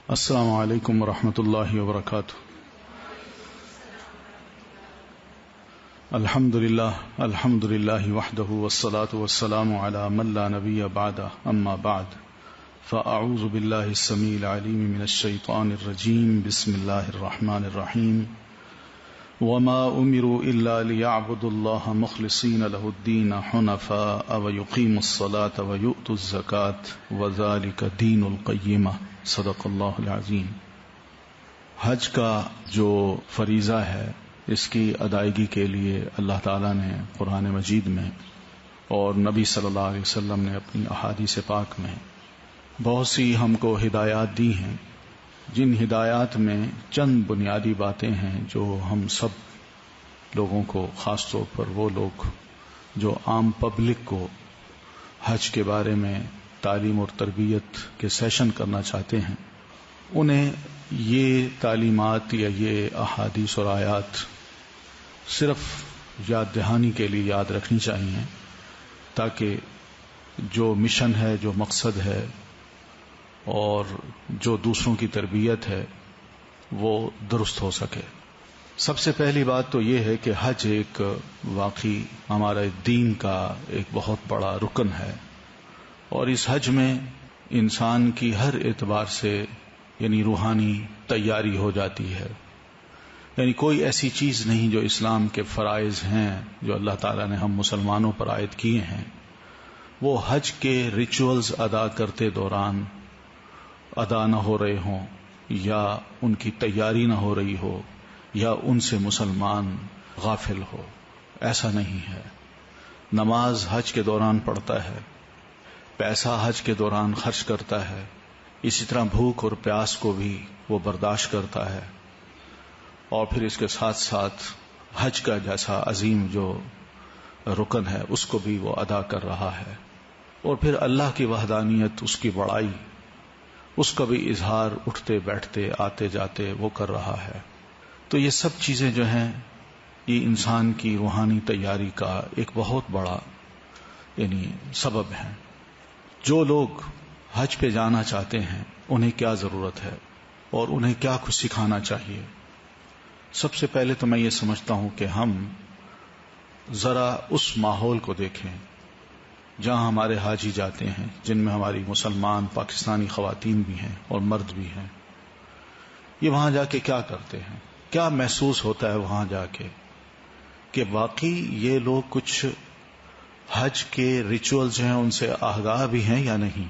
السلام علیکم ورحمۃ اللہ وبرکاتہ۔ الحمد للہ وحدہ والصلاة والسلام علی من لا نبی بعدہ، اما بعد فاعوذ باللہ السمیع العلیم من الشیطان الرجیم، بسم اللہ الرحمن الرحیم۔ وما امروا الا ليعبدوا الله مخلصین له الدین حنفاء ویقیموا الصلاة ویؤتوا الزکاة وذلک دین القیمہ، صدق اللہ العظیم۔ حج کا جو فریضہ ہے اس کی ادائیگی کے لیے اللہ تعالیٰ نے قرآن مجید میں اور نبی صلی اللہ علیہ وسلم نے اپنی احادیث پاک میں بہت سی ہم کو ہدایات دی ہیں، جن ہدایات میں چند بنیادی باتیں ہیں جو ہم سب لوگوں کو، خاص طور پر وہ لوگ جو عام پبلک کو حج کے بارے میں تعلیم اور تربیت کے سیشن کرنا چاہتے ہیں، انہیں یہ تعلیمات یا یہ احادیث اور آیات صرف یاد دہانی کے لیے یاد رکھنی چاہیے، تاکہ جو مشن ہے، جو مقصد ہے اور جو دوسروں کی تربیت ہے وہ درست ہو سکے۔ سب سے پہلی بات تو یہ ہے کہ حج ایک واقعی ہمارے دین کا ایک بہت بڑا رکن ہے، اور اس حج میں انسان کی ہر اعتبار سے یعنی روحانی تیاری ہو جاتی ہے۔ یعنی کوئی ایسی چیز نہیں جو اسلام کے فرائض ہیں جو اللہ تعالیٰ نے ہم مسلمانوں پر عائد کیے ہیں، وہ حج کے ریچولز ادا کرتے دوران ادا نہ ہو رہے ہوں، یا ان کی تیاری نہ ہو رہی ہو، یا ان سے مسلمان غافل ہو۔ ایسا نہیں ہے۔ نماز حج کے دوران پڑھتا ہے، پیسہ حج کے دوران خرچ کرتا ہے، اسی طرح بھوک اور پیاس کو بھی وہ برداشت کرتا ہے، اور پھر اس کے ساتھ ساتھ حج کا جیسا عظیم جو رکن ہے اس کو بھی وہ ادا کر رہا ہے، اور پھر اللہ کی وحدانیت، اس کی بڑائی، اس کا بھی اظہار اٹھتے بیٹھتے آتے جاتے وہ کر رہا ہے۔ تو یہ سب چیزیں جو ہیں یہ انسان کی روحانی تیاری کا ایک بہت بڑا یعنی سبب ہے۔ جو لوگ حج پہ جانا چاہتے ہیں انہیں کیا ضرورت ہے اور انہیں کیا کچھ سکھانا چاہیے؟ سب سے پہلے تو میں یہ سمجھتا ہوں کہ ہم ذرا اس ماحول کو دیکھیں جہاں ہمارے حاجی جاتے ہیں، جن میں ہماری مسلمان پاکستانی خواتین بھی ہیں اور مرد بھی ہیں۔ یہ وہاں جا کے کیا کرتے ہیں، کیا محسوس ہوتا ہے وہاں جا کے کہ واقعی یہ لوگ کچھ حج کے ریچولز ہیں ان سے آگاہ بھی ہیں یا نہیں،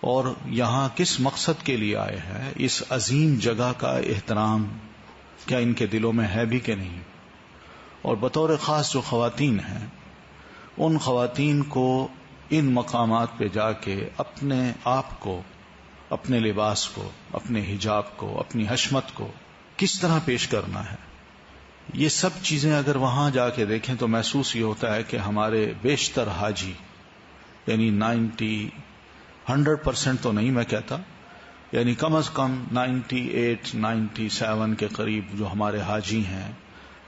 اور یہاں کس مقصد کے لیے آئے ہیں، اس عظیم جگہ کا احترام کیا ان کے دلوں میں ہے بھی کہ نہیں۔ اور بطور خاص جو خواتین ہیں، ان خواتین کو ان مقامات پہ جا کے اپنے آپ کو، اپنے لباس کو، اپنے حجاب کو، اپنی حشمت کو کس طرح پیش کرنا ہے، یہ سب چیزیں اگر وہاں جا کے دیکھیں تو محسوس یہ ہوتا ہے کہ ہمارے بیشتر حاجی یعنی 100% تو نہیں میں کہتا، یعنی کم از کم 98 97 کے قریب جو ہمارے حاجی ہیں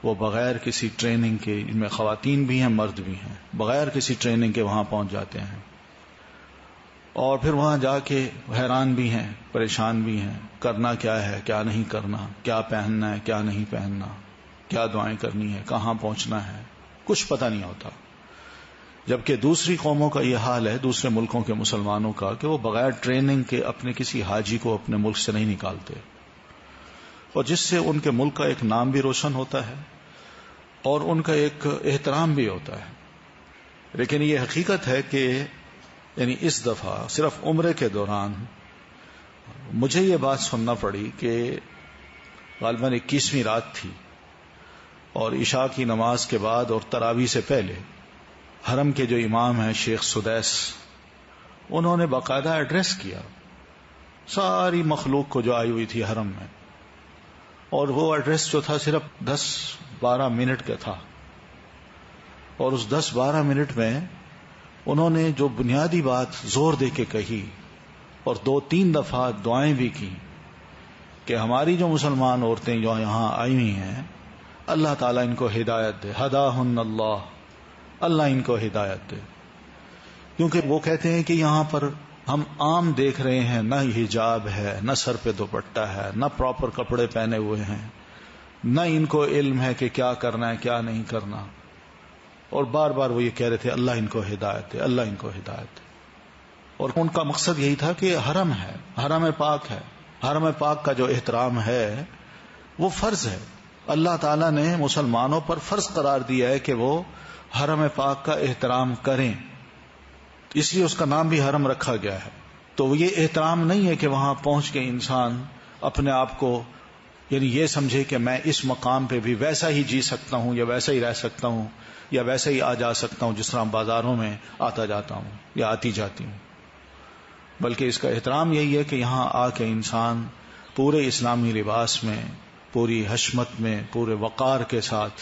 وہ بغیر کسی ٹریننگ کے، ان میں خواتین بھی ہیں مرد بھی ہیں، بغیر کسی ٹریننگ کے وہاں پہنچ جاتے ہیں، اور پھر وہاں جا کے حیران بھی ہیں، پریشان بھی ہیں، کرنا کیا ہے، کیا نہیں کرنا، کیا پہننا ہے، کیا نہیں پہننا، کیا دعائیں کرنی ہے، کہاں پہنچنا ہے، کچھ پتہ نہیں ہوتا۔ جبکہ دوسری قوموں کا یہ حال ہے، دوسرے ملکوں کے مسلمانوں کا، کہ وہ بغیر ٹریننگ کے اپنے کسی حاجی کو اپنے ملک سے نہیں نکالتے، اور جس سے ان کے ملک کا ایک نام بھی روشن ہوتا ہے اور ان کا ایک احترام بھی ہوتا ہے۔ لیکن یہ حقیقت ہے کہ یعنی اس دفعہ صرف عمرے کے دوران مجھے یہ بات سننا پڑی کہ غالباً 21ویں رات تھی، اور عشاء کی نماز کے بعد اور تراویح سے پہلے حرم کے جو امام ہیں شیخ سدیس، انہوں نے باقاعدہ ایڈریس کیا ساری مخلوق کو جو آئی ہوئی تھی حرم میں، اور وہ ایڈریس جو تھا صرف 10-12 منٹ کا تھا، اور اس 10-12 منٹ میں انہوں نے جو بنیادی بات زور دے کے کہی اور 2-3 دفعہ دعائیں بھی کی کہ ہماری جو مسلمان عورتیں جو یہاں آئی ہوئی ہیں، اللہ تعالیٰ ان کو ہدایت دے، ہداہن اللہ، اللہ ان کو ہدایت دے، کیونکہ وہ کہتے ہیں کہ یہاں پر ہم عام دیکھ رہے ہیں، نہ حجاب ہے، نہ سر پہ دوپٹہ ہے، نہ پراپر کپڑے پہنے ہوئے ہیں، نہ ان کو علم ہے کہ کیا کرنا ہے کیا نہیں کرنا، اور بار بار وہ یہ کہہ رہے تھے اللہ ان کو ہدایت دے، اللہ ان کو ہدایت دے. اور ان کا مقصد یہی تھا کہ حرم ہے، حرم پاک ہے، حرم پاک کا جو احترام ہے وہ فرض ہے. اللہ تعالیٰ نے مسلمانوں پر فرض قرار دیا ہے کہ وہ حرم پاک کا احترام کریں، اس لیے اس کا نام بھی حرم رکھا گیا ہے. تو یہ احترام نہیں ہے کہ وہاں پہنچ کے انسان اپنے آپ کو یعنی یہ سمجھے کہ میں اس مقام پہ بھی ویسا ہی جی سکتا ہوں یا ویسا ہی رہ سکتا ہوں یا ویسا ہی آ جا سکتا ہوں جس طرح بازاروں میں آتا جاتا ہوں یا آتی جاتی ہوں. بلکہ اس کا احترام یہی ہے کہ یہاں آ کے انسان پورے اسلامی لباس میں، پوری حشمت میں، پورے وقار کے ساتھ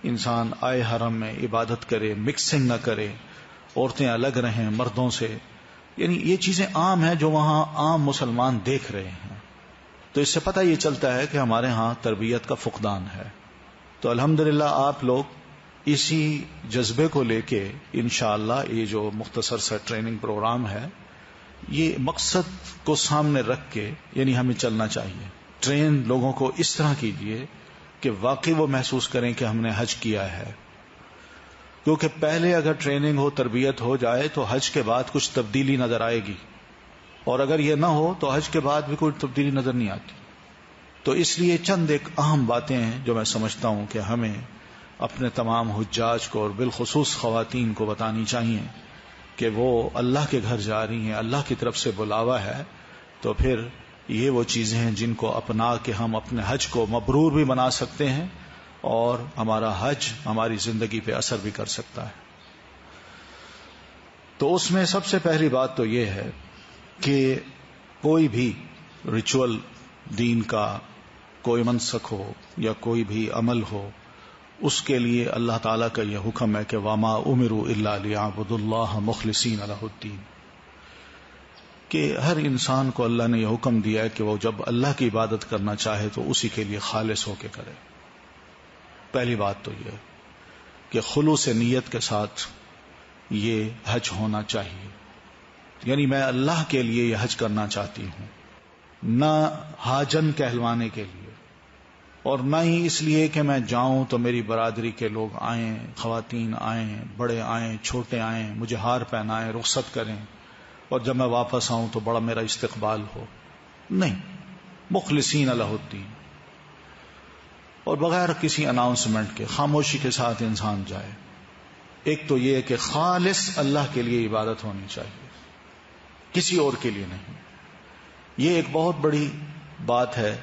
انسان آئے حرم میں عبادت کرے، مکسنگ نہ کرے، عورتیں الگ رہیں مردوں سے. یعنی یہ چیزیں عام ہیں جو وہاں عام مسلمان دیکھ رہے ہیں. تو اس سے پتہ یہ چلتا ہے کہ ہمارے ہاں تربیت کا فقدان ہے. تو الحمدللہ آپ لوگ اسی جذبے کو لے کے انشاءاللہ یہ جو مختصر سا ٹریننگ پروگرام ہے، یہ مقصد کو سامنے رکھ کے یعنی ہمیں چلنا چاہیے. ٹرین لوگوں کو اس طرح کیجیے کہ واقعی وہ محسوس کریں کہ ہم نے حج کیا ہے. کیونکہ پہلے اگر ٹریننگ ہو، تربیت ہو جائے تو حج کے بعد کچھ تبدیلی نظر آئے گی، اور اگر یہ نہ ہو تو حج کے بعد بھی کوئی تبدیلی نظر نہیں آتی. تو اس لیے چند ایک اہم باتیں ہیں جو میں سمجھتا ہوں کہ ہمیں اپنے تمام حجاج کو اور بالخصوص خواتین کو بتانی چاہیے کہ وہ اللہ کے گھر جا رہی ہیں، اللہ کی طرف سے بلاوا ہے. تو پھر یہ وہ چیزیں ہیں جن کو اپنا کے ہم اپنے حج کو مبرور بھی بنا سکتے ہیں اور ہمارا حج ہماری زندگی پہ اثر بھی کر سکتا ہے. تو اس میں سب سے پہلی بات تو یہ ہے کہ کوئی بھی ریچول دین کا کوئی منسک ہو یا کوئی بھی عمل ہو، اس کے لیے اللہ تعالیٰ کا یہ حکم ہے کہ وَمَا أُمِرُوا إِلَّا لِيَعْبُدُوا اللَّهَ مُخْلِصِينَ لَهُ الدِّينَ، کہ ہر انسان کو اللہ نے یہ حکم دیا ہے کہ وہ جب اللہ کی عبادت کرنا چاہے تو اسی کے لیے خالص ہو کے کرے. پہلی بات تو یہ کہ خلوص نیت کے ساتھ یہ حج ہونا چاہیے. یعنی میں اللہ کے لیے یہ حج کرنا چاہتی ہوں، نہ حاجن کہلوانے کے لیے، اور نہ ہی اس لیے کہ میں جاؤں تو میری برادری کے لوگ آئیں، خواتین آئیں، بڑے آئیں، چھوٹے آئیں، مجھے ہار پہنائیں، رخصت کریں، اور جب میں واپس آؤں تو بڑا میرا استقبال ہو. نہیں، مخلصین لہ الدین، اور بغیر کسی اناؤنسمنٹ کے خاموشی کے ساتھ انسان جائے. ایک تو یہ کہ خالص اللہ کے لیے عبادت ہونی چاہیے، کسی اور کے لیے نہیں. یہ ایک بہت بڑی بات ہے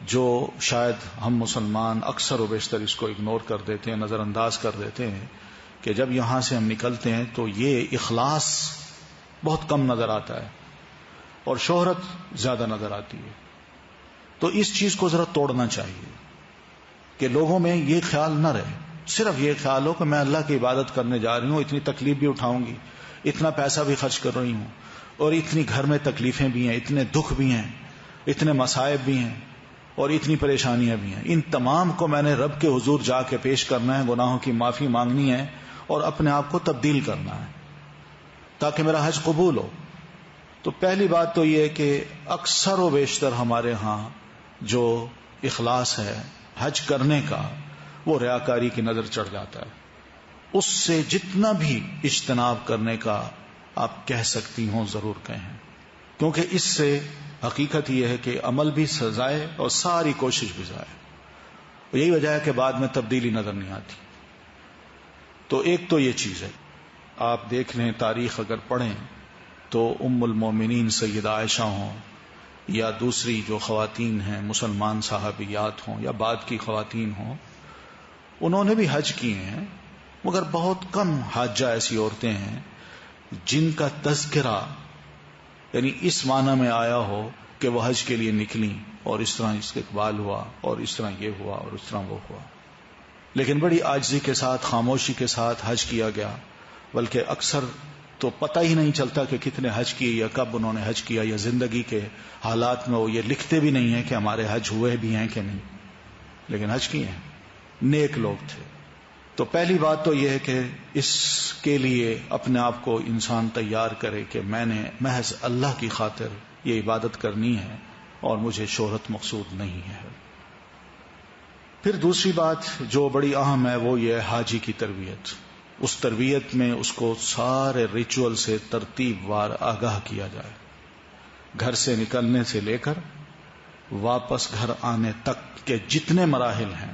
جو شاید ہم مسلمان اکثر و بیشتر اس کو اگنور کر دیتے ہیں، نظر انداز کر دیتے ہیں کہ جب یہاں سے ہم نکلتے ہیں تو یہ اخلاص بہت کم نظر آتا ہے اور شہرت زیادہ نظر آتی ہے. تو اس چیز کو ذرا توڑنا چاہیے کہ لوگوں میں یہ خیال نہ رہے، صرف یہ خیال ہو کہ میں اللہ کی عبادت کرنے جا رہی ہوں، اتنی تکلیف بھی اٹھاؤں گی، اتنا پیسہ بھی خرچ کر رہی ہوں، اور اتنی گھر میں تکلیفیں بھی ہیں، اتنے دکھ بھی ہیں، اتنے مصائب بھی ہیں، اور اتنی پریشانیاں بھی ہیں. ان تمام کو میں نے رب کے حضور جا کے پیش کرنا ہے، گناہوں کی معافی مانگنی ہے اور اپنے آپ کو تبدیل کرنا ہے تاکہ میرا حج قبول ہو. تو پہلی بات تو یہ کہ اکثر و بیشتر ہمارے ہاں جو اخلاص ہے حج کرنے کا وہ ریاکاری کی نظر چڑھ جاتا ہے. اس سے جتنا بھی اجتناب کرنے کا آپ کہہ سکتی ہوں ضرور کہیں، کیونکہ اس سے حقیقت یہ ہے کہ عمل بھی سزائے اور ساری کوشش بھی ضائع. یہی وجہ ہے کہ بعد میں تبدیلی نظر نہیں آتی. تو ایک تو یہ چیز ہے، آپ دیکھ لیں تاریخ اگر پڑھیں تو ام المومنین سیدہ عائشہ ہوں یا دوسری جو خواتین ہیں مسلمان صحابیات ہوں یا بعد کی خواتین ہوں، انہوں نے بھی حج کیے ہیں، مگر بہت کم حاجہ ایسی عورتیں ہیں جن کا تذکرہ یعنی اس معنی میں آیا ہو کہ وہ حج کے لیے نکلیں اور اس طرح استقبال ہوا اور اس طرح یہ ہوا اور اس طرح وہ ہوا. لیکن بڑی عاجزی کے ساتھ، خاموشی کے ساتھ حج کیا گیا، بلکہ اکثر تو پتہ ہی نہیں چلتا کہ کتنے حج کیے یا کب انہوں نے حج کیا، یا زندگی کے حالات میں وہ یہ لکھتے بھی نہیں ہیں کہ ہمارے حج ہوئے بھی ہیں کہ نہیں، لیکن حج کیے ہیں. نیک لوگ تھے. تو پہلی بات تو یہ ہے کہ اس کے لیے اپنے آپ کو انسان تیار کرے کہ میں نے محض اللہ کی خاطر یہ عبادت کرنی ہے اور مجھے شہرت مقصود نہیں ہے. پھر دوسری بات جو بڑی اہم ہے وہ یہ حاجی کی تربیت. اس تربیت میں اس کو سارے ریچول سے ترتیب وار آگاہ کیا جائے، گھر سے نکلنے سے لے کر واپس گھر آنے تک کے جتنے مراحل ہیں،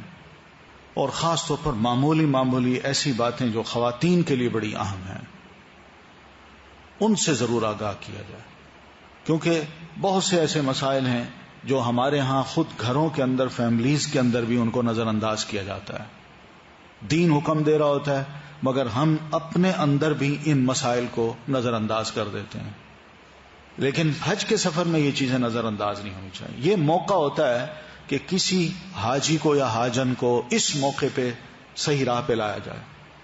اور خاص طور پر معمولی ایسی باتیں جو خواتین کے لیے بڑی اہم ہیں، ان سے ضرور آگاہ کیا جائے. کیونکہ بہت سے ایسے مسائل ہیں جو ہمارے ہاں خود گھروں کے اندر، فیملیز کے اندر بھی ان کو نظر انداز کیا جاتا ہے. دین حکم دے رہا ہوتا ہے مگر ہم اپنے اندر بھی ان مسائل کو نظر انداز کر دیتے ہیں. لیکن حج کے سفر میں یہ چیزیں نظر انداز نہیں ہونی چاہیے. یہ موقع ہوتا ہے کہ کسی حاجی کو یا حاجن کو اس موقع پہ صحیح راہ پہ لایا جائے.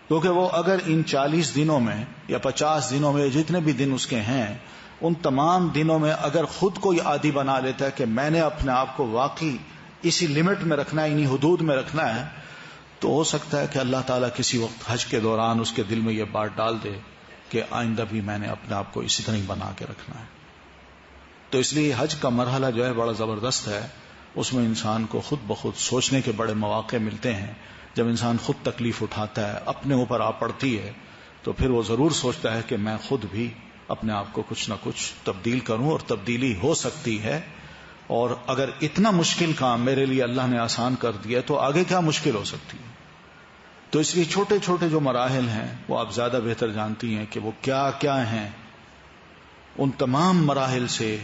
کیونکہ وہ اگر ان 40 دنوں میں یا 50 دنوں میں جتنے بھی دن اس کے ہیں، ان تمام دنوں میں اگر خود کو یہ عادی بنا لیتا ہے کہ میں نے اپنے آپ کو واقعی اسی لمٹ میں رکھنا ہے، انہی حدود میں رکھنا ہے، تو ہو سکتا ہے کہ اللہ تعالیٰ کسی وقت حج کے دوران اس کے دل میں یہ بات ڈال دے کہ آئندہ بھی میں نے اپنے آپ کو اسی طرح بنا کے رکھنا ہے. تو اس لیے حج کا مرحلہ جو ہے بڑا زبردست ہے. اس میں انسان کو خود بخود سوچنے کے بڑے مواقع ملتے ہیں. جب انسان خود تکلیف اٹھاتا ہے، اپنے اوپر آ پڑتی ہے، تو پھر وہ ضرور سوچتا ہے کہ میں خود بھی اپنے آپ کو کچھ نہ کچھ تبدیل کروں، اور تبدیلی ہو سکتی ہے. اور اگر اتنا مشکل کام میرے لیے اللہ نے آسان کر دیا تو آگے کیا مشکل ہو سکتی ہے. تو اس لیے چھوٹے چھوٹے جو مراحل ہیں وہ آپ زیادہ بہتر جانتی ہیں کہ وہ کیا کیا ہیں. ان تمام مراحل سے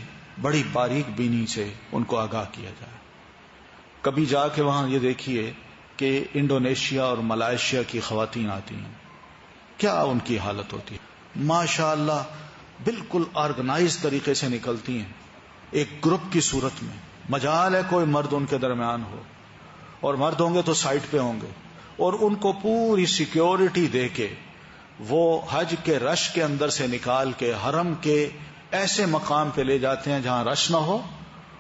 بڑی باریک بینی سے ان کو آگاہ کیا جائے. کبھی جا کے وہاں یہ دیکھیے کہ انڈونیشیا اور ملائیشیا کی خواتین آتی ہیں، کیا ان کی حالت ہوتی ہے. ماشاء اللہ بالکل آرگنائز طریقے سے نکلتی ہیں، ایک گروپ کی صورت میں. مجال ہے کوئی مرد ان کے درمیان ہو، اور مرد ہوں گے تو سائٹ پہ ہوں گے، اور ان کو پوری سیکیورٹی دے کے وہ حج کے رش کے اندر سے نکال کے حرم کے ایسے مقام پہ لے جاتے ہیں جہاں رش نہ ہو،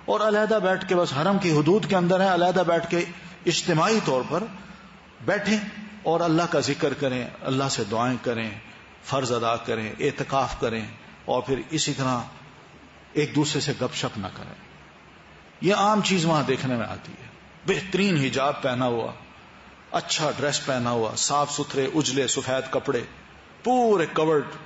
اور علیحدہ بیٹھ کے، بس حرم کی حدود کے اندر ہیں، علیحدہ بیٹھ کے اجتماعی طور پر بیٹھیں اور اللہ کا ذکر کریں، اللہ سے دعائیں کریں، فرض ادا کریں، اعتکاف کریں، اور پھر اسی طرح ایک دوسرے سے گپ شپ نہ کریں. یہ عام چیز وہاں دیکھنے میں آتی ہے. بہترین حجاب پہنا ہوا، اچھا ڈریس پہنا ہوا، صاف ستھرے اجلے سفید کپڑے، پورے کورڈ.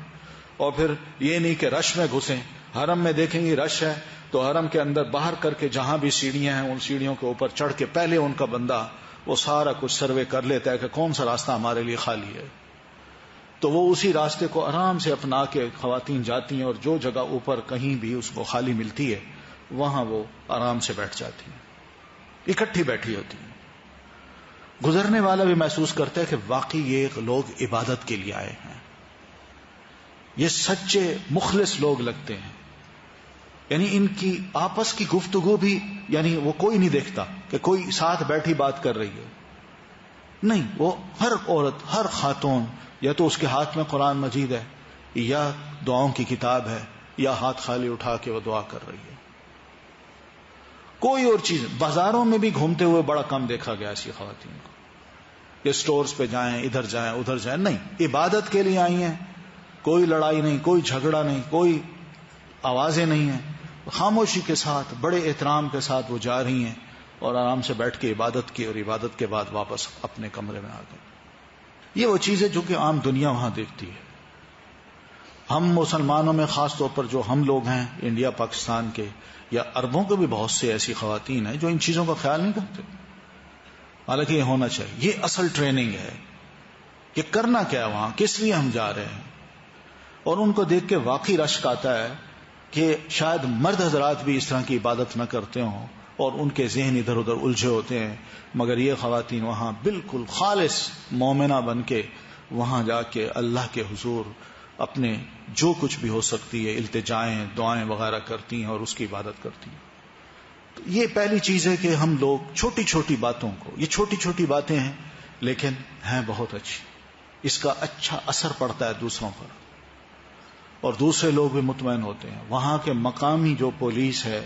اور پھر یہ نہیں کہ رش میں گھسیں. حرم میں دیکھیں گے رش ہے تو حرم کے اندر باہر کر کے جہاں بھی سیڑھیاں ہیں ان سیڑھیوں کے اوپر چڑھ کے پہلے ان کا بندہ وہ سارا کچھ سروے کر لیتا ہے کہ کون سا راستہ ہمارے لیے خالی ہے. تو وہ اسی راستے کو آرام سے اپنا کے خواتین جاتی ہیں، اور جو جگہ اوپر کہیں بھی اس کو خالی ملتی ہے وہاں وہ آرام سے بیٹھ جاتی ہیں، اکٹھی بیٹھی ہوتی ہیں. گزرنے والا بھی محسوس کرتا ہے کہ واقعی یہ لوگ عبادت کے لیے آئے ہیں، یہ سچے مخلص لوگ لگتے ہیں. یعنی ان کی آپس کی گفتگو بھی، یعنی وہ کوئی نہیں دیکھتا کہ کوئی ساتھ بیٹھی بات کر رہی ہے، نہیں، وہ ہر عورت، ہر خاتون یا تو اس کے ہاتھ میں قرآن مجید ہے، یا دعاؤں کی کتاب ہے، یا ہاتھ خالی اٹھا کے وہ دعا کر رہی ہے. کوئی اور چیز. بازاروں میں بھی گھومتے ہوئے بڑا کم دیکھا گیا ایسی خواتین کو، کہ سٹورز پہ جائیں، ادھر جائیں ادھر جائیں. نہیں، عبادت کے لیے آئی ہیں. کوئی لڑائی نہیں، کوئی جھگڑا نہیں، کوئی آوازیں نہیں ہیں. خاموشی کے ساتھ، بڑے احترام کے ساتھ وہ جا رہی ہیں اور آرام سے بیٹھ کے عبادت کی، اور عبادت کے بعد واپس اپنے کمرے میں آ گئے. یہ وہ چیز ہے جو کہ عام دنیا وہاں دیکھتی ہے. ہم مسلمانوں میں خاص طور پر جو ہم لوگ ہیں انڈیا پاکستان کے، یا عربوں کے بھی بہت سے ایسی خواتین ہیں جو ان چیزوں کا خیال نہیں کرتے. حالانکہ یہ ہونا چاہیے. یہ اصل ٹریننگ ہے کہ کرنا کیا ہے وہاں، کس لیے ہم جا رہے ہیں. اور ان کو دیکھ کے واقعی رشک آتا ہے کہ شاید مرد حضرات بھی اس طرح کی عبادت نہ کرتے ہوں اور ان کے ذہن ادھر ادھر الجھے ہوتے ہیں، مگر یہ خواتین وہاں بالکل خالص مومنہ بن کے وہاں جا کے اللہ کے حضور اپنے جو کچھ بھی ہو سکتی ہے التجائیں، دعائیں وغیرہ کرتی ہیں اور اس کی عبادت کرتی ہیں. تو یہ پہلی چیز ہے کہ ہم لوگ چھوٹی چھوٹی باتوں کو، یہ چھوٹی چھوٹی باتیں ہیں لیکن ہیں بہت اچھی، اس کا اچھا اثر پڑتا ہے دوسروں پر، اور دوسرے لوگ بھی مطمئن ہوتے ہیں. وہاں کے مقامی جو پولیس ہے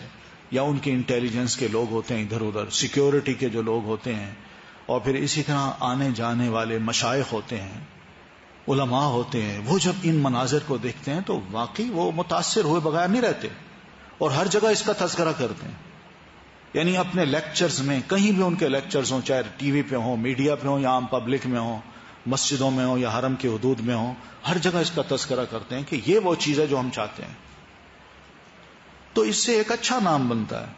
یا ان کے انٹیلیجنس کے لوگ ہوتے ہیں، ادھر ادھر سیکیورٹی کے جو لوگ ہوتے ہیں، اور پھر اسی طرح آنے جانے والے مشائخ ہوتے ہیں، علماء ہوتے ہیں، وہ جب ان مناظر کو دیکھتے ہیں تو واقعی وہ متاثر ہوئے بغیر نہیں رہتے، اور ہر جگہ اس کا تذکرہ کرتے ہیں. یعنی اپنے لیکچرز میں، کہیں بھی ان کے لیکچرز ہوں، چاہے ٹی وی پہ ہوں، میڈیا پہ ہوں، یا عام پبلک میں ہوں، مسجدوں میں ہوں یا حرم کی حدود میں ہوں، ہر جگہ اس کا تذکرہ کرتے ہیں کہ یہ وہ چیز ہے جو ہم چاہتے ہیں. تو اس سے ایک اچھا نام بنتا ہے.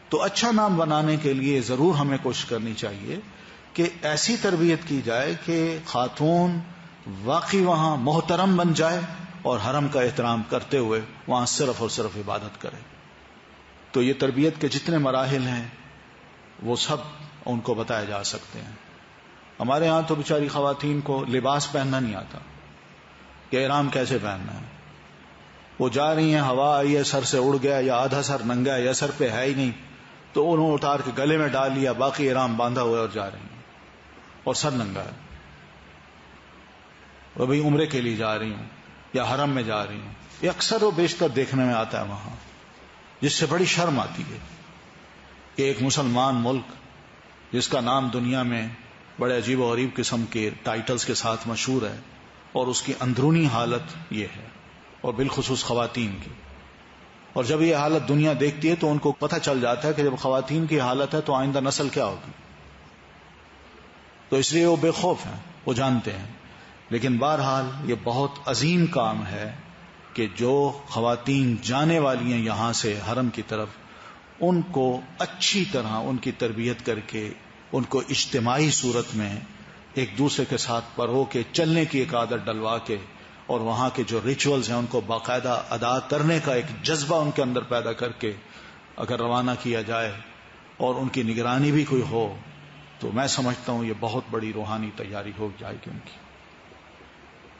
تو اچھا نام بنانے کے لیے ضرور ہمیں کوشش کرنی چاہیے کہ ایسی تربیت کی جائے کہ خاتون واقعی وہاں محترم بن جائے اور حرم کا احترام کرتے ہوئے وہاں صرف اور صرف عبادت کرے. تو یہ تربیت کے جتنے مراحل ہیں وہ سب ان کو بتائے جا سکتے ہیں. ہمارے ہاں تو بیچاری خواتین کو لباس پہننا نہیں آتا کہ احرام کیسے پہننا ہے. وہ جا رہی ہیں، ہوا آئی ہے، سر سے اڑ گیا، یا آدھا سر ننگا ہے، یا سر پہ ہے ہی نہیں، تو انہوں اتار کے گلے میں ڈال لیا، باقی احرام باندھا ہوا ہے اور جا رہی ہیں اور سر ننگا ہے. وہ بھی عمرے کے لیے جا رہی ہوں یا حرم میں جا رہی ہوں. یہ اکثر و بیشتر دیکھنے میں آتا ہے وہاں، جس سے بڑی شرم آتی ہے کہ ایک مسلمان ملک جس کا نام دنیا میں بڑے عجیب و غریب قسم کے ٹائٹلز کے ساتھ مشہور ہے، اور اس کی اندرونی حالت یہ ہے، اور بالخصوص خواتین کی. اور جب یہ حالت دنیا دیکھتی ہے تو ان کو پتہ چل جاتا ہے کہ جب خواتین کی حالت ہے تو آئندہ نسل کیا ہوگی. تو اس لیے وہ بے خوف ہیں، وہ جانتے ہیں. لیکن بہرحال یہ بہت عظیم کام ہے کہ جو خواتین جانے والی ہیں یہاں سے حرم کی طرف، ان کو اچھی طرح ان کی تربیت کر کے، ان کو اجتماعی صورت میں ایک دوسرے کے ساتھ پرو کے چلنے کی ایک عادت ڈلوا کے، اور وہاں کے جو ریچولز ہیں ان کو باقاعدہ ادا کرنے کا ایک جذبہ ان کے اندر پیدا کر کے اگر روانہ کیا جائے اور ان کی نگرانی بھی کوئی ہو، تو میں سمجھتا ہوں یہ بہت بڑی روحانی تیاری ہو جائے گی ان کی.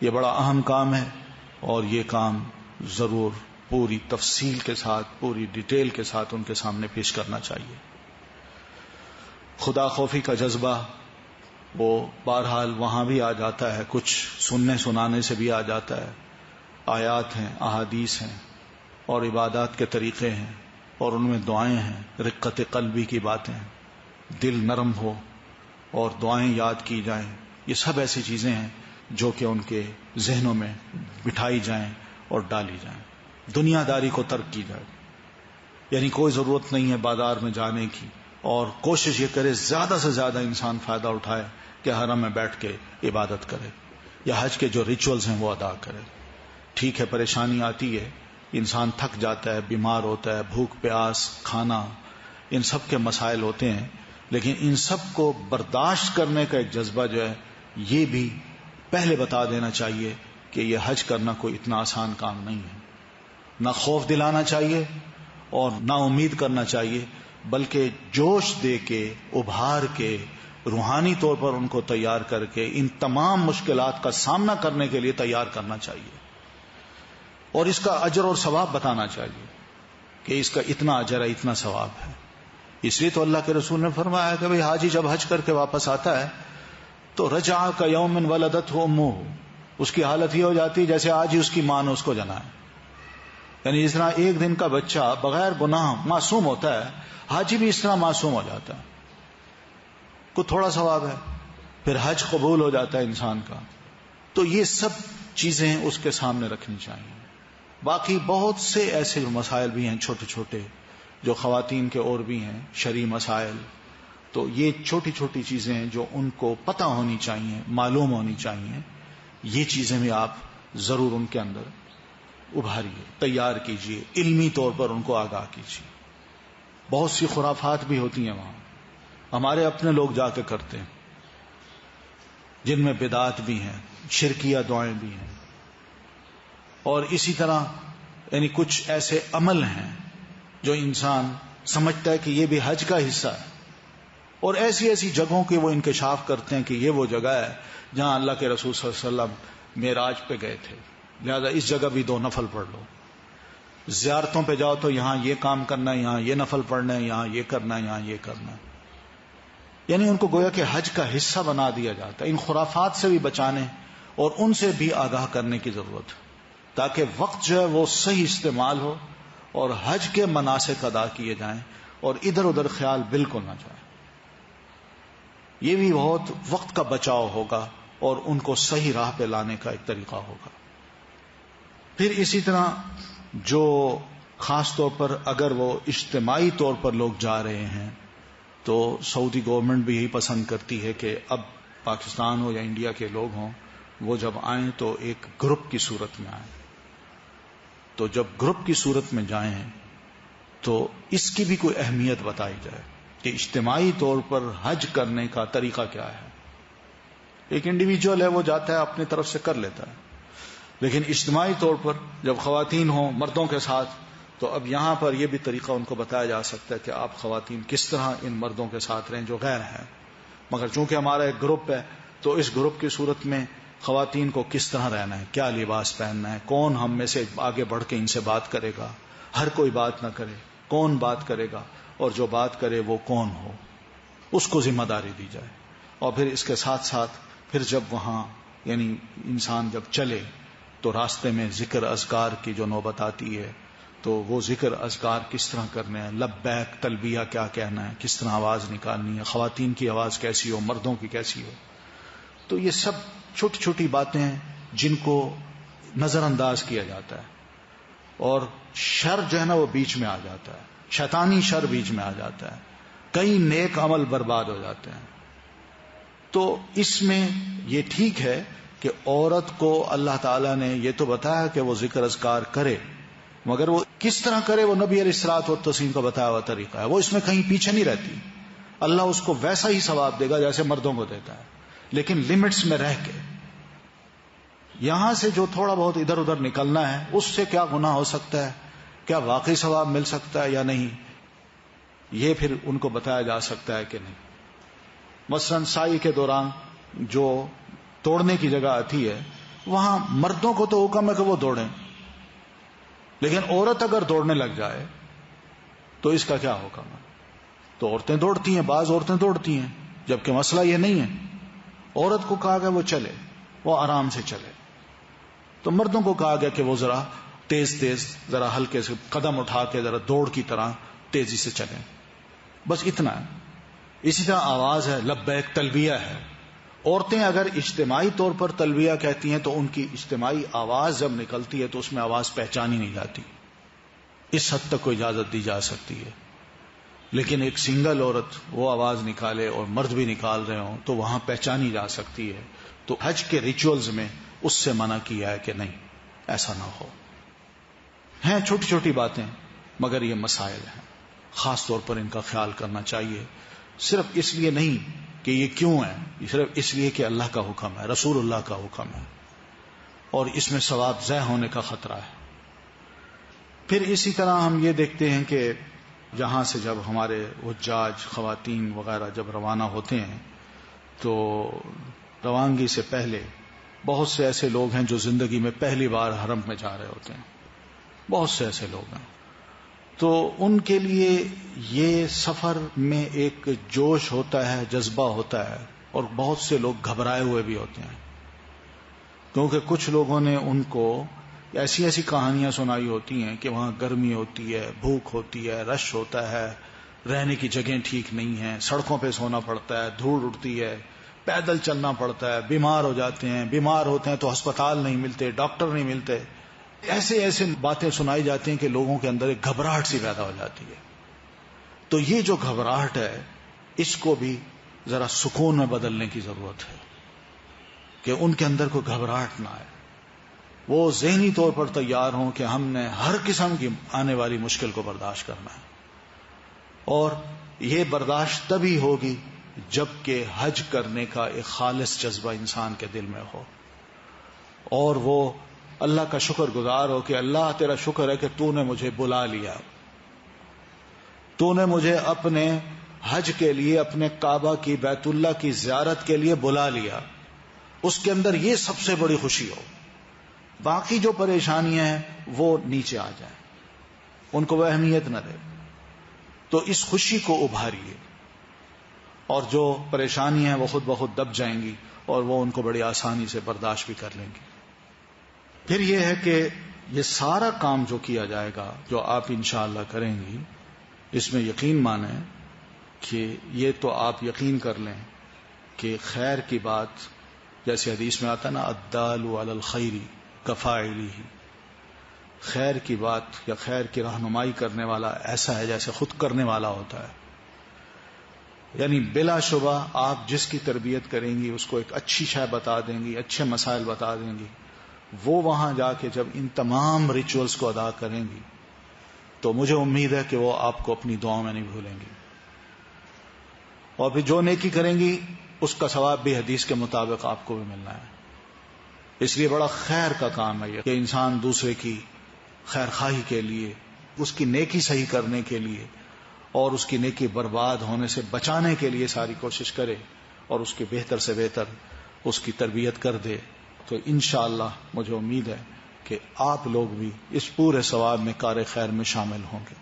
یہ بڑا اہم کام ہے، اور یہ کام ضرور پوری تفصیل کے ساتھ، پوری ڈیٹیل کے ساتھ ان کے سامنے پیش کرنا چاہیے. خدا خوفی کا جذبہ وہ بہرحال وہاں بھی آ جاتا ہے، کچھ سننے سنانے سے بھی آ جاتا ہے. آیات ہیں، احادیث ہیں، اور عبادات کے طریقے ہیں، اور ان میں دعائیں ہیں، رقت قلبی کی باتیں ہیں، دل نرم ہو اور دعائیں یاد کی جائیں. یہ سب ایسی چیزیں ہیں جو کہ ان کے ذہنوں میں بٹھائی جائیں اور ڈالی جائیں. دنیا داری کو ترک کی جائے، یعنی کوئی ضرورت نہیں ہے بازار میں جانے کی، اور کوشش یہ کرے زیادہ سے زیادہ انسان فائدہ اٹھائے کہ حرم میں بیٹھ کے عبادت کرے یا حج کے جو ریچولز ہیں وہ ادا کرے. ٹھیک ہے، پریشانی آتی ہے، انسان تھک جاتا ہے، بیمار ہوتا ہے، بھوک پیاس، کھانا، ان سب کے مسائل ہوتے ہیں، لیکن ان سب کو برداشت کرنے کا ایک جذبہ جو ہے یہ بھی پہلے بتا دینا چاہیے کہ یہ حج کرنا کوئی اتنا آسان کام نہیں ہے. نہ خوف دلانا چاہیے اور نہ امید کرنا چاہیے، بلکہ جوش دے کے، ابھار کے، روحانی طور پر ان کو تیار کر کے ان تمام مشکلات کا سامنا کرنے کے لیے تیار کرنا چاہیے، اور اس کا اجر اور ثواب بتانا چاہیے کہ اس کا اتنا اجر ہے، اتنا ثواب ہے. اس لیے تو اللہ کے رسول نے فرمایا کہ بھئی حاجی جب حج کر کے واپس آتا ہے تو رجع کا یوم ولدتہ امہ، اس کی حالت یہ ہو جاتی ہے جیسے آج ہی اس کی ماں نے اس کو جنا ہے. یعنی جس طرح ایک دن کا بچہ بغیر گناہ معصوم ہوتا ہے، حاجی بھی اس طرح معصوم ہو جاتا ہے. کوئی تھوڑا ثواب ہے، پھر حج قبول ہو جاتا ہے انسان کا. تو یہ سب چیزیں اس کے سامنے رکھنی چاہیے. باقی بہت سے ایسے مسائل بھی ہیں چھوٹے چھوٹے جو خواتین کے اور بھی ہیں، شرعی مسائل. تو یہ چھوٹی چھوٹی چیزیں ہیں جو ان کو پتہ ہونی چاہیے، معلوم ہونی چاہیے. یہ چیزیں بھی آپ ضرور ان کے اندر ابھاریے، تیار کیجیے، علمی طور پر ان کو آگاہ کیجیے. بہت سی خرافات بھی ہوتی ہیں وہاں، ہمارے اپنے لوگ جا کے کرتے ہیں، جن میں بدعات بھی ہیں، شرکیہ دعائیں بھی ہیں، اور اسی طرح یعنی کچھ ایسے عمل ہیں جو انسان سمجھتا ہے کہ یہ بھی حج کا حصہ ہے، اور ایسی ایسی جگہوں کے وہ انکشاف کرتے ہیں کہ یہ وہ جگہ ہے جہاں اللہ کے رسول صلی اللہ علیہ وسلم معراج پہ گئے تھے، لہذا اس جگہ بھی 2 نفل پڑھ لو. زیارتوں پہ جاؤ تو یہاں یہ کام کرنا ہے، یہاں یہ نفل پڑھنا ہے، یہاں یہ کرنا ہے، یہاں یہ کرنا ہے. یعنی ان کو گویا کہ حج کا حصہ بنا دیا جاتا ہے. ان خرافات سے بھی بچانے اور ان سے بھی آگاہ کرنے کی ضرورت ہے تاکہ وقت جو ہے وہ صحیح استعمال ہو اور حج کے مناسک ادا کیے جائیں اور ادھر ادھر خیال بالکل نہ جائے. یہ بھی بہت وقت کا بچاؤ ہوگا اور ان کو صحیح راہ پہ لانے کا ایک طریقہ ہوگا. پھر اسی طرح جو خاص طور پر اگر وہ اجتماعی طور پر لوگ جا رہے ہیں تو سعودی گورنمنٹ بھی یہی پسند کرتی ہے کہ اب پاکستان ہو یا انڈیا کے لوگ ہوں، وہ جب آئیں تو ایک گروپ کی صورت میں آئیں. تو جب گروپ کی صورت میں جائیں تو اس کی بھی کوئی اہمیت بتائی جائے کہ اجتماعی طور پر حج کرنے کا طریقہ کیا ہے. ایک انڈیویجول ہے وہ جاتا ہے اپنی طرف سے کر لیتا ہے، لیکن اجتماعی طور پر جب خواتین ہوں مردوں کے ساتھ تو اب یہاں پر یہ بھی طریقہ ان کو بتایا جا سکتا ہے کہ آپ خواتین کس طرح ان مردوں کے ساتھ رہیں جو غیر ہیں. مگر چونکہ ہمارا ایک گروپ ہے تو اس گروپ کی صورت میں خواتین کو کس طرح رہنا ہے، کیا لباس پہننا ہے، کون ہم میں سے آگے بڑھ کے ان سے بات کرے گا، ہر کوئی بات نہ کرے، کون بات کرے گا، اور جو بات کرے وہ کون ہو، اس کو ذمہ داری دی جائے. اور پھر اس کے ساتھ ساتھ پھر جب وہاں یعنی انسان جب چلے تو راستے میں ذکر اذکار کی جو نوبت آتی ہے تو وہ ذکر اذکار کس طرح کرنے ہیں، لبیک تلبیہ کیا کہنا ہے، کس طرح آواز نکالنی ہے، خواتین کی آواز کیسی ہو، مردوں کی کیسی ہو. تو یہ سب چھوٹی چھوٹی باتیں ہیں جن کو نظر انداز کیا جاتا ہے، اور شر جو ہے نا وہ بیچ میں آ جاتا ہے، شیطانی شر بیچ میں آ جاتا ہے، کئی نیک عمل برباد ہو جاتے ہیں. تو اس میں یہ ٹھیک ہے کہ عورت کو اللہ تعالیٰ نے یہ تو بتایا کہ وہ ذکر اذکار کرے، مگر وہ کس طرح کرے وہ نبی علیہ الصلوۃ والتسلیم کا بتایا ہوا طریقہ ہے. وہ اس میں کہیں پیچھے نہیں رہتی، اللہ اس کو ویسا ہی ثواب دے گا جیسے مردوں کو دیتا ہے، لیکن لمٹس میں رہ کے. یہاں سے جو تھوڑا بہت ادھر ادھر نکلنا ہے اس سے کیا گناہ ہو سکتا ہے، کیا واقعی ثواب مل سکتا ہے یا نہیں، یہ پھر ان کو بتایا جا سکتا ہے کہ نہیں. مثلا سائی کے دوران جو دوڑنے کی جگہ آتی ہے وہاں مردوں کو تو حکم ہے کہ وہ دوڑیں، لیکن عورت اگر دوڑنے لگ جائے تو اس کا کیا حکم ہے. تو عورتیں دوڑتی ہیں، بعض عورتیں دوڑتی ہیں، جبکہ مسئلہ یہ نہیں ہے. عورت کو کہا گیا وہ چلے، وہ آرام سے چلے. تو مردوں کو کہا گیا کہ وہ ذرا تیز تیز، ذرا ہلکے سے قدم اٹھا کے ذرا دوڑ کی طرح تیزی سے چلیں. بس اتنا ہے. اسی طرح آواز ہے، لبیک تلبیہ ہے. عورتیں اگر اجتماعی طور پر تلبیہ کہتی ہیں تو ان کی اجتماعی آواز جب نکلتی ہے تو اس میں آواز پہچانی نہیں جاتی، اس حد تک کو اجازت دی جا سکتی ہے. لیکن ایک سنگل عورت وہ آواز نکالے اور مرد بھی نکال رہے ہوں تو وہاں پہچانی جا سکتی ہے. تو حج کے ریچولز میں اس سے منع کیا ہے کہ نہیں، ایسا نہ ہو. ہیں چھوٹی چھوٹی باتیں مگر یہ مسائل ہیں، خاص طور پر ان کا خیال کرنا چاہیے. صرف اس لیے نہیں کہ یہ کیوں ہے، صرف اس لیے کہ اللہ کا حکم ہے، رسول اللہ کا حکم ہے، اور اس میں ثواب ضائع ہونے کا خطرہ ہے. پھر اسی طرح ہم یہ دیکھتے ہیں کہ جہاں سے جب ہمارے حجاج خواتین وغیرہ جب روانہ ہوتے ہیں تو روانگی سے پہلے بہت سے ایسے لوگ ہیں جو زندگی میں پہلی بار حرم میں جا رہے ہوتے ہیں، بہت سے ایسے لوگ ہیں. تو ان کے لیے یہ سفر میں ایک جوش ہوتا ہے، جذبہ ہوتا ہے، اور بہت سے لوگ گھبرائے ہوئے بھی ہوتے ہیں، کیونکہ کچھ لوگوں نے ان کو ایسی ایسی کہانیاں سنائی ہوتی ہیں کہ وہاں گرمی ہوتی ہے، بھوک ہوتی ہے، رش ہوتا ہے، رہنے کی جگہیں ٹھیک نہیں ہیں، سڑکوں پہ سونا پڑتا ہے، دھوڑ اڑتی ہے، پیدل چلنا پڑتا ہے، بیمار ہو جاتے ہیں، بیمار ہوتے ہیں تو ہسپتال نہیں ملتے، ڈاکٹر نہیں ملتے. ایسے باتیں سنائی جاتی ہیں کہ لوگوں کے اندر ایک گھبراہٹ سی پیدا ہو جاتی ہے. تو یہ جو گھبراہٹ ہے اس کو بھی ذرا سکون میں بدلنے کی ضرورت ہے کہ ان کے اندر کوئی گھبراہٹ نہ آئے، وہ ذہنی طور پر تیار ہوں کہ ہم نے ہر قسم کی آنے والی مشکل کو برداشت کرنا ہے. اور یہ برداشت تبھی ہوگی جبکہ حج کرنے کا ایک خالص جذبہ انسان کے دل میں ہو، اور وہ اللہ کا شکر گزار ہو کہ اللہ تیرا شکر ہے کہ تو نے مجھے بلا لیا، تو نے مجھے اپنے حج کے لیے، اپنے کعبہ کی، بیت اللہ کی زیارت کے لیے بلا لیا. اس کے اندر یہ سب سے بڑی خوشی ہو. باقی جو پریشانیاں ہیں وہ نیچے آ جائیں، ان کو وہ اہمیت نہ دے. تو اس خوشی کو ابھاریے، اور جو پریشانیاں ہیں وہ خود بخود دب جائیں گی اور وہ ان کو بڑی آسانی سے برداشت بھی کر لیں گی. پھر یہ ہے کہ یہ سارا کام جو کیا جائے گا، جو آپ انشاءاللہ کریں گی، اس میں یقین مانیں کہ یہ تو آپ یقین کر لیں کہ خیر کی بات، جیسے حدیث میں آتا ہے نا الدال علی الخیر کفاعلہ، خیر کی بات یا خیر کی رہنمائی کرنے والا ایسا ہے جیسے خود کرنے والا ہوتا ہے. یعنی بلا شبہ آپ جس کی تربیت کریں گی اس کو ایک اچھی شے بتا دیں گی، اچھے مسائل بتا دیں گی، وہ وہاں جا کے جب ان تمام ریچولز کو ادا کریں گی تو مجھے امید ہے کہ وہ آپ کو اپنی دعاؤں میں نہیں بھولیں گی. اور پھر جو نیکی کریں گی اس کا ثواب بھی حدیث کے مطابق آپ کو بھی ملنا ہے. اس لیے بڑا خیر کا کام ہے یہ کہ انسان دوسرے کی خیر خواہی کے لیے، اس کی نیکی صحیح کرنے کے لیے اور اس کی نیکی برباد ہونے سے بچانے کے لیے ساری کوشش کرے اور اس کی بہتر سے بہتر اس کی تربیت کر دے. تو انشاءاللہ مجھے امید ہے کہ آپ لوگ بھی اس پورے ثواب میں کار خیر میں شامل ہوں گے.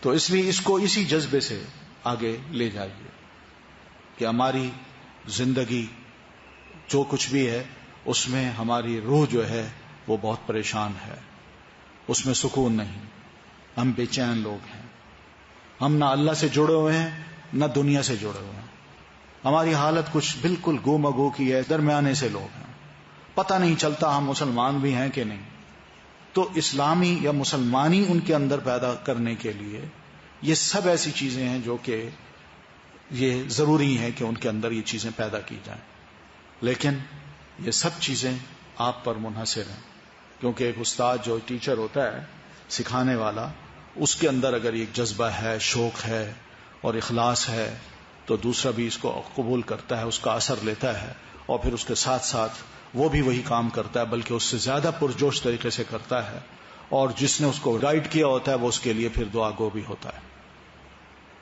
تو اس لیے اس کو اسی جذبے سے آگے لے جائیے کہ ہماری زندگی جو کچھ بھی ہے اس میں ہماری روح جو ہے وہ بہت پریشان ہے، اس میں سکون نہیں، ہم بے چین لوگ ہیں، ہم نہ اللہ سے جڑے ہوئے ہیں نہ دنیا سے جڑے ہوئے ہیں. ہماری حالت کچھ بالکل گو مگو کی ہے، درمیانے سے لوگ ہیں، پتہ نہیں چلتا ہم مسلمان بھی ہیں کہ نہیں. تو اسلامی یا مسلمانی ان کے اندر پیدا کرنے کے لیے یہ سب ایسی چیزیں ہیں جو کہ یہ ضروری ہے کہ ان کے اندر یہ چیزیں پیدا کی جائیں. لیکن یہ سب چیزیں آپ پر منحصر ہیں، کیونکہ ایک استاد جو ٹیچر ہوتا ہے، سکھانے والا، اس کے اندر اگر ایک جذبہ ہے، شوق ہے اور اخلاص ہے تو دوسرا بھی اس کو قبول کرتا ہے، اس کا اثر لیتا ہے اور پھر اس کے ساتھ ساتھ وہ بھی وہی کام کرتا ہے بلکہ اس سے زیادہ پرجوش طریقے سے کرتا ہے، اور جس نے اس کو گائیڈ کیا ہوتا ہے وہ اس کے لیے پھر دعا گو بھی ہوتا ہے.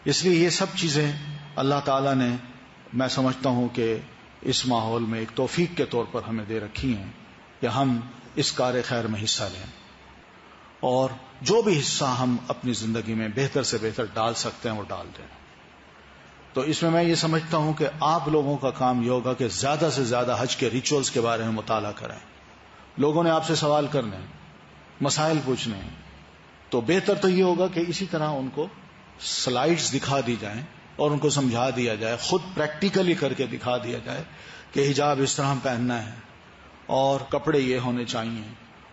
اس لیے یہ سب چیزیں اللہ تعالیٰ نے، میں سمجھتا ہوں کہ اس ماحول میں ایک توفیق کے طور پر ہمیں دے رکھی ہیں کہ ہم اس کار خیر میں حصہ لیں، اور جو بھی حصہ ہم اپنی زندگی میں بہتر سے بہتر ڈال سکتے ہیں وہ ڈال دیں. تو اس میں یہ سمجھتا ہوں کہ آپ لوگوں کا کام یہ ہوگا کہ زیادہ سے زیادہ حج کے ریچولز کے بارے میں مطالعہ کریں. لوگوں نے آپ سے سوال کرنے ہیں، مسائل پوچھنے ہیں، تو بہتر تو یہ ہوگا کہ اسی طرح ان کو سلائیڈز دکھا دی جائیں اور ان کو سمجھا دیا جائے، خود پریکٹیکلی کر کے دکھا دیا جائے کہ حجاب اس طرح پہننا ہے اور کپڑے یہ ہونے چاہیے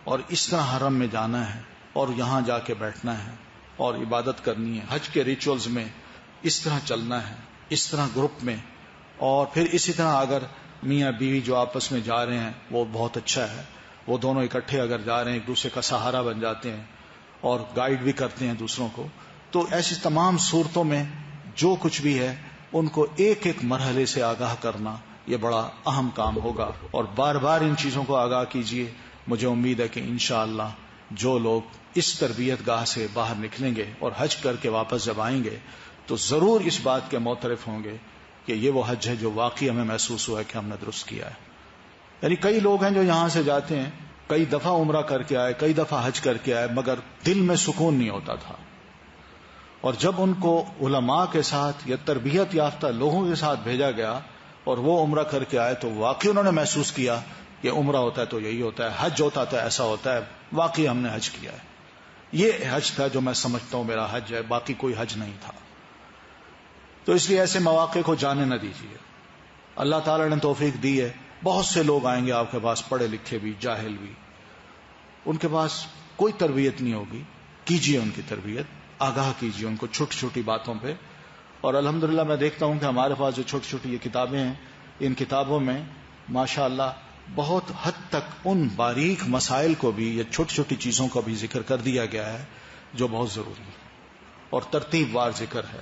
اور اس طرح حرم میں جانا ہے اور یہاں جا کے بیٹھنا ہے اور عبادت کرنی ہے، حج کے ریچولز میں اس طرح چلنا ہے، اس طرح گروپ میں. اور پھر اسی طرح اگر میاں بیوی جو آپس میں جا رہے ہیں وہ بہت اچھا ہے، وہ دونوں اکٹھے اگر جا رہے ہیں ایک دوسرے کا سہارا بن جاتے ہیں اور گائیڈ بھی کرتے ہیں دوسروں کو. تو ایسی تمام صورتوں میں جو کچھ بھی ہے ان کو ایک ایک مرحلے سے آگاہ کرنا یہ بڑا اہم کام ہوگا، اور بار بار ان چیزوں کو آگاہ کیجیے. مجھے امید ہے کہ انشاءاللہ جو لوگ اس تربیت گاہ سے باہر نکلیں گے اور حج کر کے واپس جب آئیں گے تو ضرور اس بات کے معترف ہوں گے کہ یہ وہ حج ہے جو واقعی ہمیں محسوس ہوا ہے کہ ہم نے درست کیا ہے. یعنی کئی لوگ ہیں جو یہاں سے جاتے ہیں، کئی دفعہ عمرہ کر کے آئے، کئی دفعہ حج کر کے آئے، مگر دل میں سکون نہیں ہوتا تھا. اور جب ان کو علماء کے ساتھ یا تربیت یافتہ لوگوں کے ساتھ بھیجا گیا اور وہ عمرہ کر کے آئے تو واقعی انہوں نے محسوس کیا کہ عمرہ ہوتا ہے تو یہی ہوتا ہے، حج ہوتا ہے ایسا ہوتا ہے، واقعی ہم نے حج کیا ہے. یہ حج تھا جو میں سمجھتا ہوں میرا حج ہے، باقی کوئی حج نہیں تھا. تو اس لیے ایسے مواقع کو جانے نہ دیجیے. اللہ تعالیٰ نے توفیق دی ہے، بہت سے لوگ آئیں گے آپ کے پاس، پڑھے لکھے بھی، جاہل بھی، ان کے پاس کوئی تربیت نہیں ہوگی. کیجیے ان کی تربیت، آگاہ کیجیے ان کو چھوٹی چھوٹی باتوں پہ. اور الحمدللہ میں دیکھتا ہوں کہ ہمارے پاس جو چھوٹی چھوٹی یہ کتابیں ہیں، ان کتابوں میں ماشاءاللہ بہت حد تک ان باریک مسائل کو بھی یا چھوٹی چھوٹی چیزوں کا بھی ذکر کر دیا گیا ہے جو بہت ضروری ہے اور ترتیب وار ذکر ہے.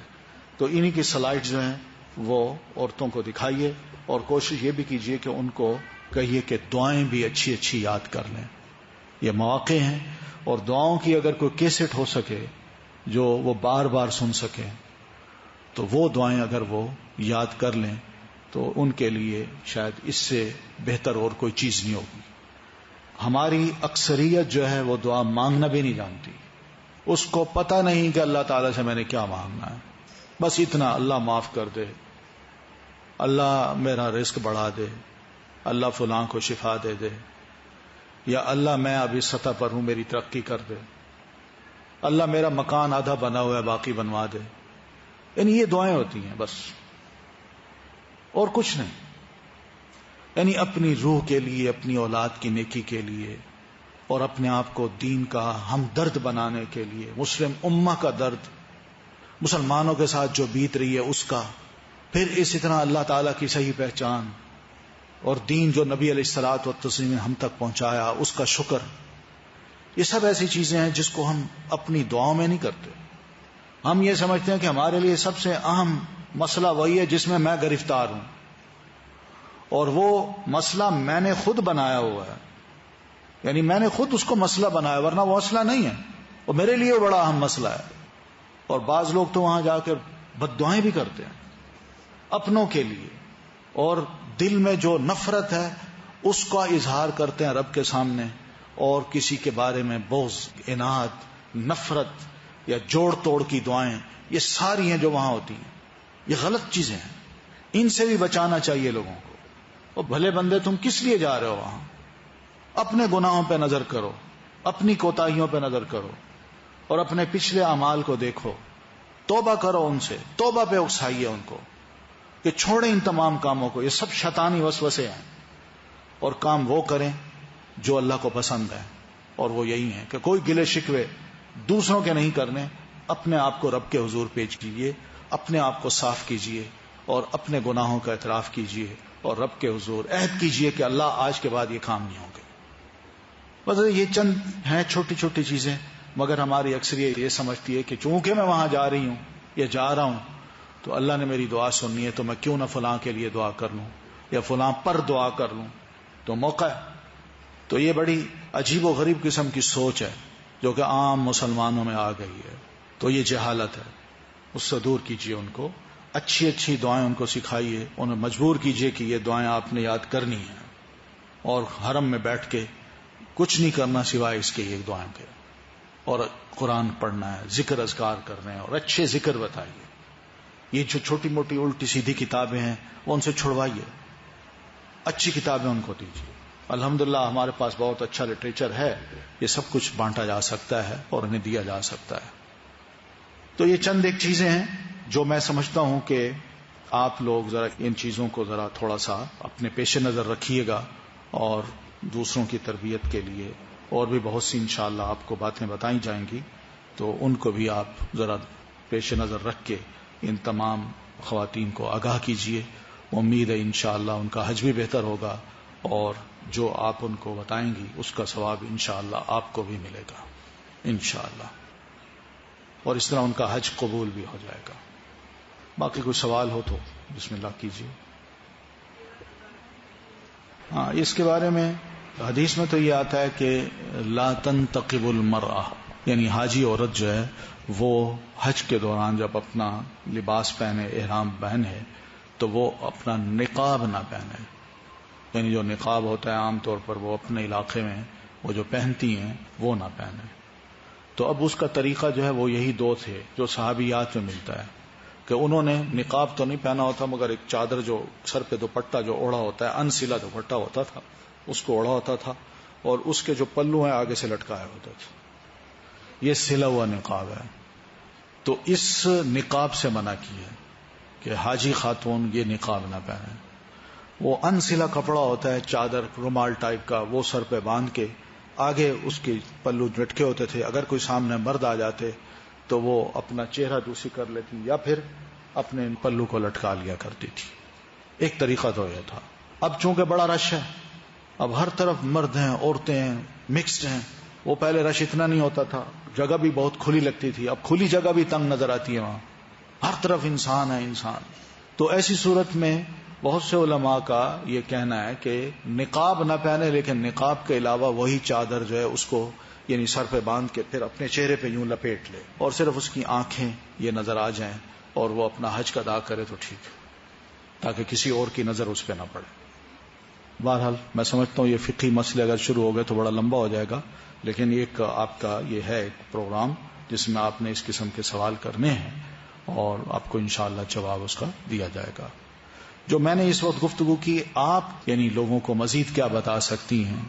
تو انہی کی سلائیڈ جو ہیں وہ عورتوں کو دکھائیے اور کوشش یہ بھی کیجیے کہ ان کو کہیے کہ دعائیں بھی اچھی اچھی یاد کر لیں. یہ مواقع ہیں اور دعاؤں کی اگر کوئی کیسٹ ہو سکے جو وہ بار بار سن سکیں تو وہ دعائیں اگر وہ یاد کر لیں تو ان کے لیے شاید اس سے بہتر اور کوئی چیز نہیں ہوگی. ہماری اکثریت جو ہے وہ دعا مانگنا بھی نہیں جانتی، اس کو پتہ نہیں کہ اللہ تعالیٰ سے میں نے کیا مانگنا ہے. بس اتنا، اللہ معاف کر دے، اللہ میرا رزق بڑھا دے، اللہ فلاں کو شفا دے دے، یا اللہ میں ابھی سطح پر ہوں میری ترقی کر دے، اللہ میرا مکان آدھا بنا ہوا ہے باقی بنوا دے. یعنی یہ دعائیں ہوتی ہیں بس. اور کچھ نہیں. یعنی اپنی روح کے لیے، اپنی اولاد کی نیکی کے لیے، اور اپنے آپ کو دین کا ہمدرد بنانے کے لیے، مسلم امہ کا درد، مسلمانوں کے ساتھ جو بیت رہی ہے اس کا، پھر اسی طرح اللہ تعالیٰ کی صحیح پہچان اور دین جو نبی علیہ الصلوۃ والتسلیم نے ہم تک پہنچایا اس کا شکر. یہ سب ایسی چیزیں ہیں جس کو ہم اپنی دعاؤں میں نہیں کرتے. ہم یہ سمجھتے ہیں کہ ہمارے لیے سب سے اہم مسئلہ وہی ہے جس میں گرفتار ہوں، اور وہ مسئلہ میں نے خود بنایا ہوا ہے. یعنی میں نے خود اس کو مسئلہ بنایا، ورنہ وہ مسئلہ نہیں ہے، وہ میرے لیے بڑا اہم مسئلہ ہے. اور بعض لوگ تو وہاں جا کر بد دعائیں بھی کرتے ہیں اپنوں کے لیے، اور دل میں جو نفرت ہے اس کا اظہار کرتے ہیں رب کے سامنے، اور کسی کے بارے میں بغض، اناد، نفرت یا جوڑ توڑ کی دعائیں، یہ ساری ہیں جو وہاں ہوتی ہیں. یہ غلط چیزیں ہیں، ان سے بھی بچانا چاہیے لوگوں کو. اور بھلے بندے تم کس لیے جا رہے ہو وہاں؟ اپنے گناہوں پہ نظر کرو، اپنی کوتاہیوں پہ نظر کرو، اور اپنے پچھلے اعمال کو دیکھو، توبہ کرو ان سے، توبہ پہ اکسائیے ان کو کہ چھوڑیں ان تمام کاموں کو. یہ سب شیطانی وسوسے ہیں، اور کام وہ کریں جو اللہ کو پسند ہے، اور وہ یہی ہیں کہ کوئی گلے شکوے دوسروں کے نہیں کرنے. اپنے آپ کو رب کے حضور پیش کیجیے، اپنے آپ کو صاف کیجیے، اور اپنے گناہوں کا اعتراف کیجیے، اور رب کے حضور عہد کیجیے کہ اللہ آج کے بعد یہ کام نہیں ہوں گے. بس یہ چند ہیں چھوٹی چھوٹی چیزیں، مگر ہماری اکثریت یہ سمجھتی ہے کہ چونکہ میں وہاں جا رہی ہوں یا جا رہا ہوں تو اللہ نے میری دعا سننی ہے، تو میں کیوں نہ فلاں کے لیے دعا کر لوں یا فلاں پر دعا کر لوں تو موقع ہے. تو یہ بڑی عجیب و غریب قسم کی سوچ ہے جو کہ عام مسلمانوں میں آ گئی ہے. تو یہ جہالت ہے، اس سے دور کیجیے ان کو. اچھی اچھی دعائیں ان کو سکھائیے، انہیں مجبور کیجیے کہ یہ دعائیں آپ نے یاد کرنی ہیں، اور حرم میں بیٹھ کے کچھ نہیں کرنا سوائے اس کے یہ دعائیں کے، اور قرآن پڑھنا ہے، ذکر اذکار کرنے ہیں، اور اچھے ذکر بتائیے. یہ جو چھوٹی موٹی الٹی سیدھی کتابیں ہیں وہ ان سے چھڑوائیے، اچھی کتابیں ان کو دیجیے. الحمدللہ ہمارے پاس بہت اچھا لٹریچر ہے، یہ سب کچھ بانٹا جا سکتا ہے اور انہیں دیا جا سکتا ہے. تو یہ چند ایک چیزیں ہیں جو میں سمجھتا ہوں کہ آپ لوگ ذرا ان چیزوں کو ذرا تھوڑا سا اپنے پیش نظر رکھیے گا، اور دوسروں کی تربیت کے لیے اور بھی بہت سی انشاءاللہ آپ کو باتیں بتائی جائیں گی، تو ان کو بھی آپ ذرا پیش نظر رکھ کے ان تمام خواتین کو آگاہ کیجیے. امید ہے انشاءاللہ ان کا حج بھی بہتر ہوگا، اور جو آپ ان کو بتائیں گی اس کا ثواب انشاءاللہ آپ کو بھی ملے گا انشاءاللہ، اور اس طرح ان کا حج قبول بھی ہو جائے گا. باقی کوئی سوال ہو تو بسم اللہ کیجیے. ہاں، اس کے بارے میں حدیث میں تو یہ آتا ہے کہ لا تنتقب المرأة، یعنی حاجی عورت جو ہے وہ حج کے دوران جب اپنا لباس پہنے، احرام پہنے، تو وہ اپنا نقاب نہ پہنے. یعنی جو نقاب ہوتا ہے عام طور پر وہ اپنے علاقے میں وہ جو پہنتی ہیں وہ نہ پہنے. تو اب اس کا طریقہ جو ہے وہ یہی دو تھے جو صحابیات میں ملتا ہے کہ انہوں نے نقاب تو نہیں پہنا ہوتا، مگر ایک چادر جو سر پہ دوپٹہ جو اوڑھا ہوتا ہے، انسلا دوپٹہ ہوتا تھا، اس کو اوڑھا ہوتا تھا، اور اس کے جو پلو ہیں آگے سے لٹکائے ہوتے تھے. یہ سلا ہوا نقاب ہے. تو اس نقاب سے منع کی ہے کہ حاجی خاتون یہ نقاب نہ پہنے. وہ انسلا کپڑا ہوتا ہے، چادر رومال ٹائپ کا، وہ سر پہ باندھ کے آگے اس کے پلو لٹکے ہوتے تھے. اگر کوئی سامنے مرد آ جاتے تو وہ اپنا چہرہ دوسری کر لیتی، یا پھر اپنے پلو کو لٹکا لیا کرتی تھی. ایک طریقہ تو یہ تھا. اب چونکہ بڑا رش ہے، اب ہر طرف مرد ہیں، عورتیں ہیں، مکسڈ ہیں. وہ پہلے رش اتنا نہیں ہوتا تھا، جگہ بھی بہت کھلی لگتی تھی، اب کھلی جگہ بھی تنگ نظر آتی ہے، وہاں ہر طرف انسان ہے انسان. تو ایسی صورت میں بہت سے علماء کا یہ کہنا ہے کہ نقاب نہ پہنے، لیکن نقاب کے علاوہ وہی چادر جو ہے اس کو یعنی سر پہ باندھ کے پھر اپنے چہرے پہ یوں لپیٹ لے، اور صرف اس کی آنکھیں یہ نظر آ جائیں، اور وہ اپنا حج کا ادا کرے تو ٹھیک ہے، تاکہ کسی اور کی نظر اس پہ نہ پڑے. بہرحال میں سمجھتا ہوں یہ فقہی مسئلے اگر شروع ہو گئے تو بڑا لمبا ہو جائے گا، لیکن ایک آپ کا یہ ہے ایک پروگرام جس میں آپ نے اس قسم کے سوال کرنے ہیں، اور آپ کو انشاءاللہ جواب اس کا دیا جائے گا. جو میں نے اس وقت گفتگو کی، آپ یعنی لوگوں کو مزید کیا بتا سکتی ہیں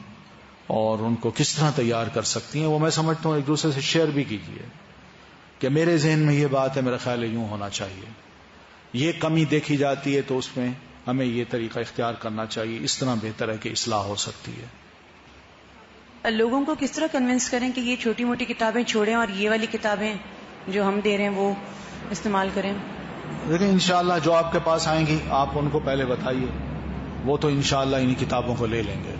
اور ان کو کس طرح تیار کر سکتی ہیں، وہ میں سمجھتا ہوں ایک دوسرے سے شیئر بھی کیجیے کہ میرے ذہن میں یہ بات ہے، میرا خیال ہے یوں ہونا چاہیے، یہ کمی دیکھی جاتی ہے تو اس میں ہمیں یہ طریقہ اختیار کرنا چاہیے، اس طرح بہتر ہے کہ اصلاح ہو سکتی ہے۔ لوگوں کو کس طرح کنونس کریں کہ یہ چھوٹی موٹی کتابیں چھوڑیں اور یہ والی کتابیں جو ہم دے رہے ہیں وہ استعمال کریں؟ لیکن انشاءاللہ جو آپ کے پاس آئیں گی آپ ان کو پہلے بتائیے، وہ تو انشاءاللہ انہی کتابوں کو لے لیں گے،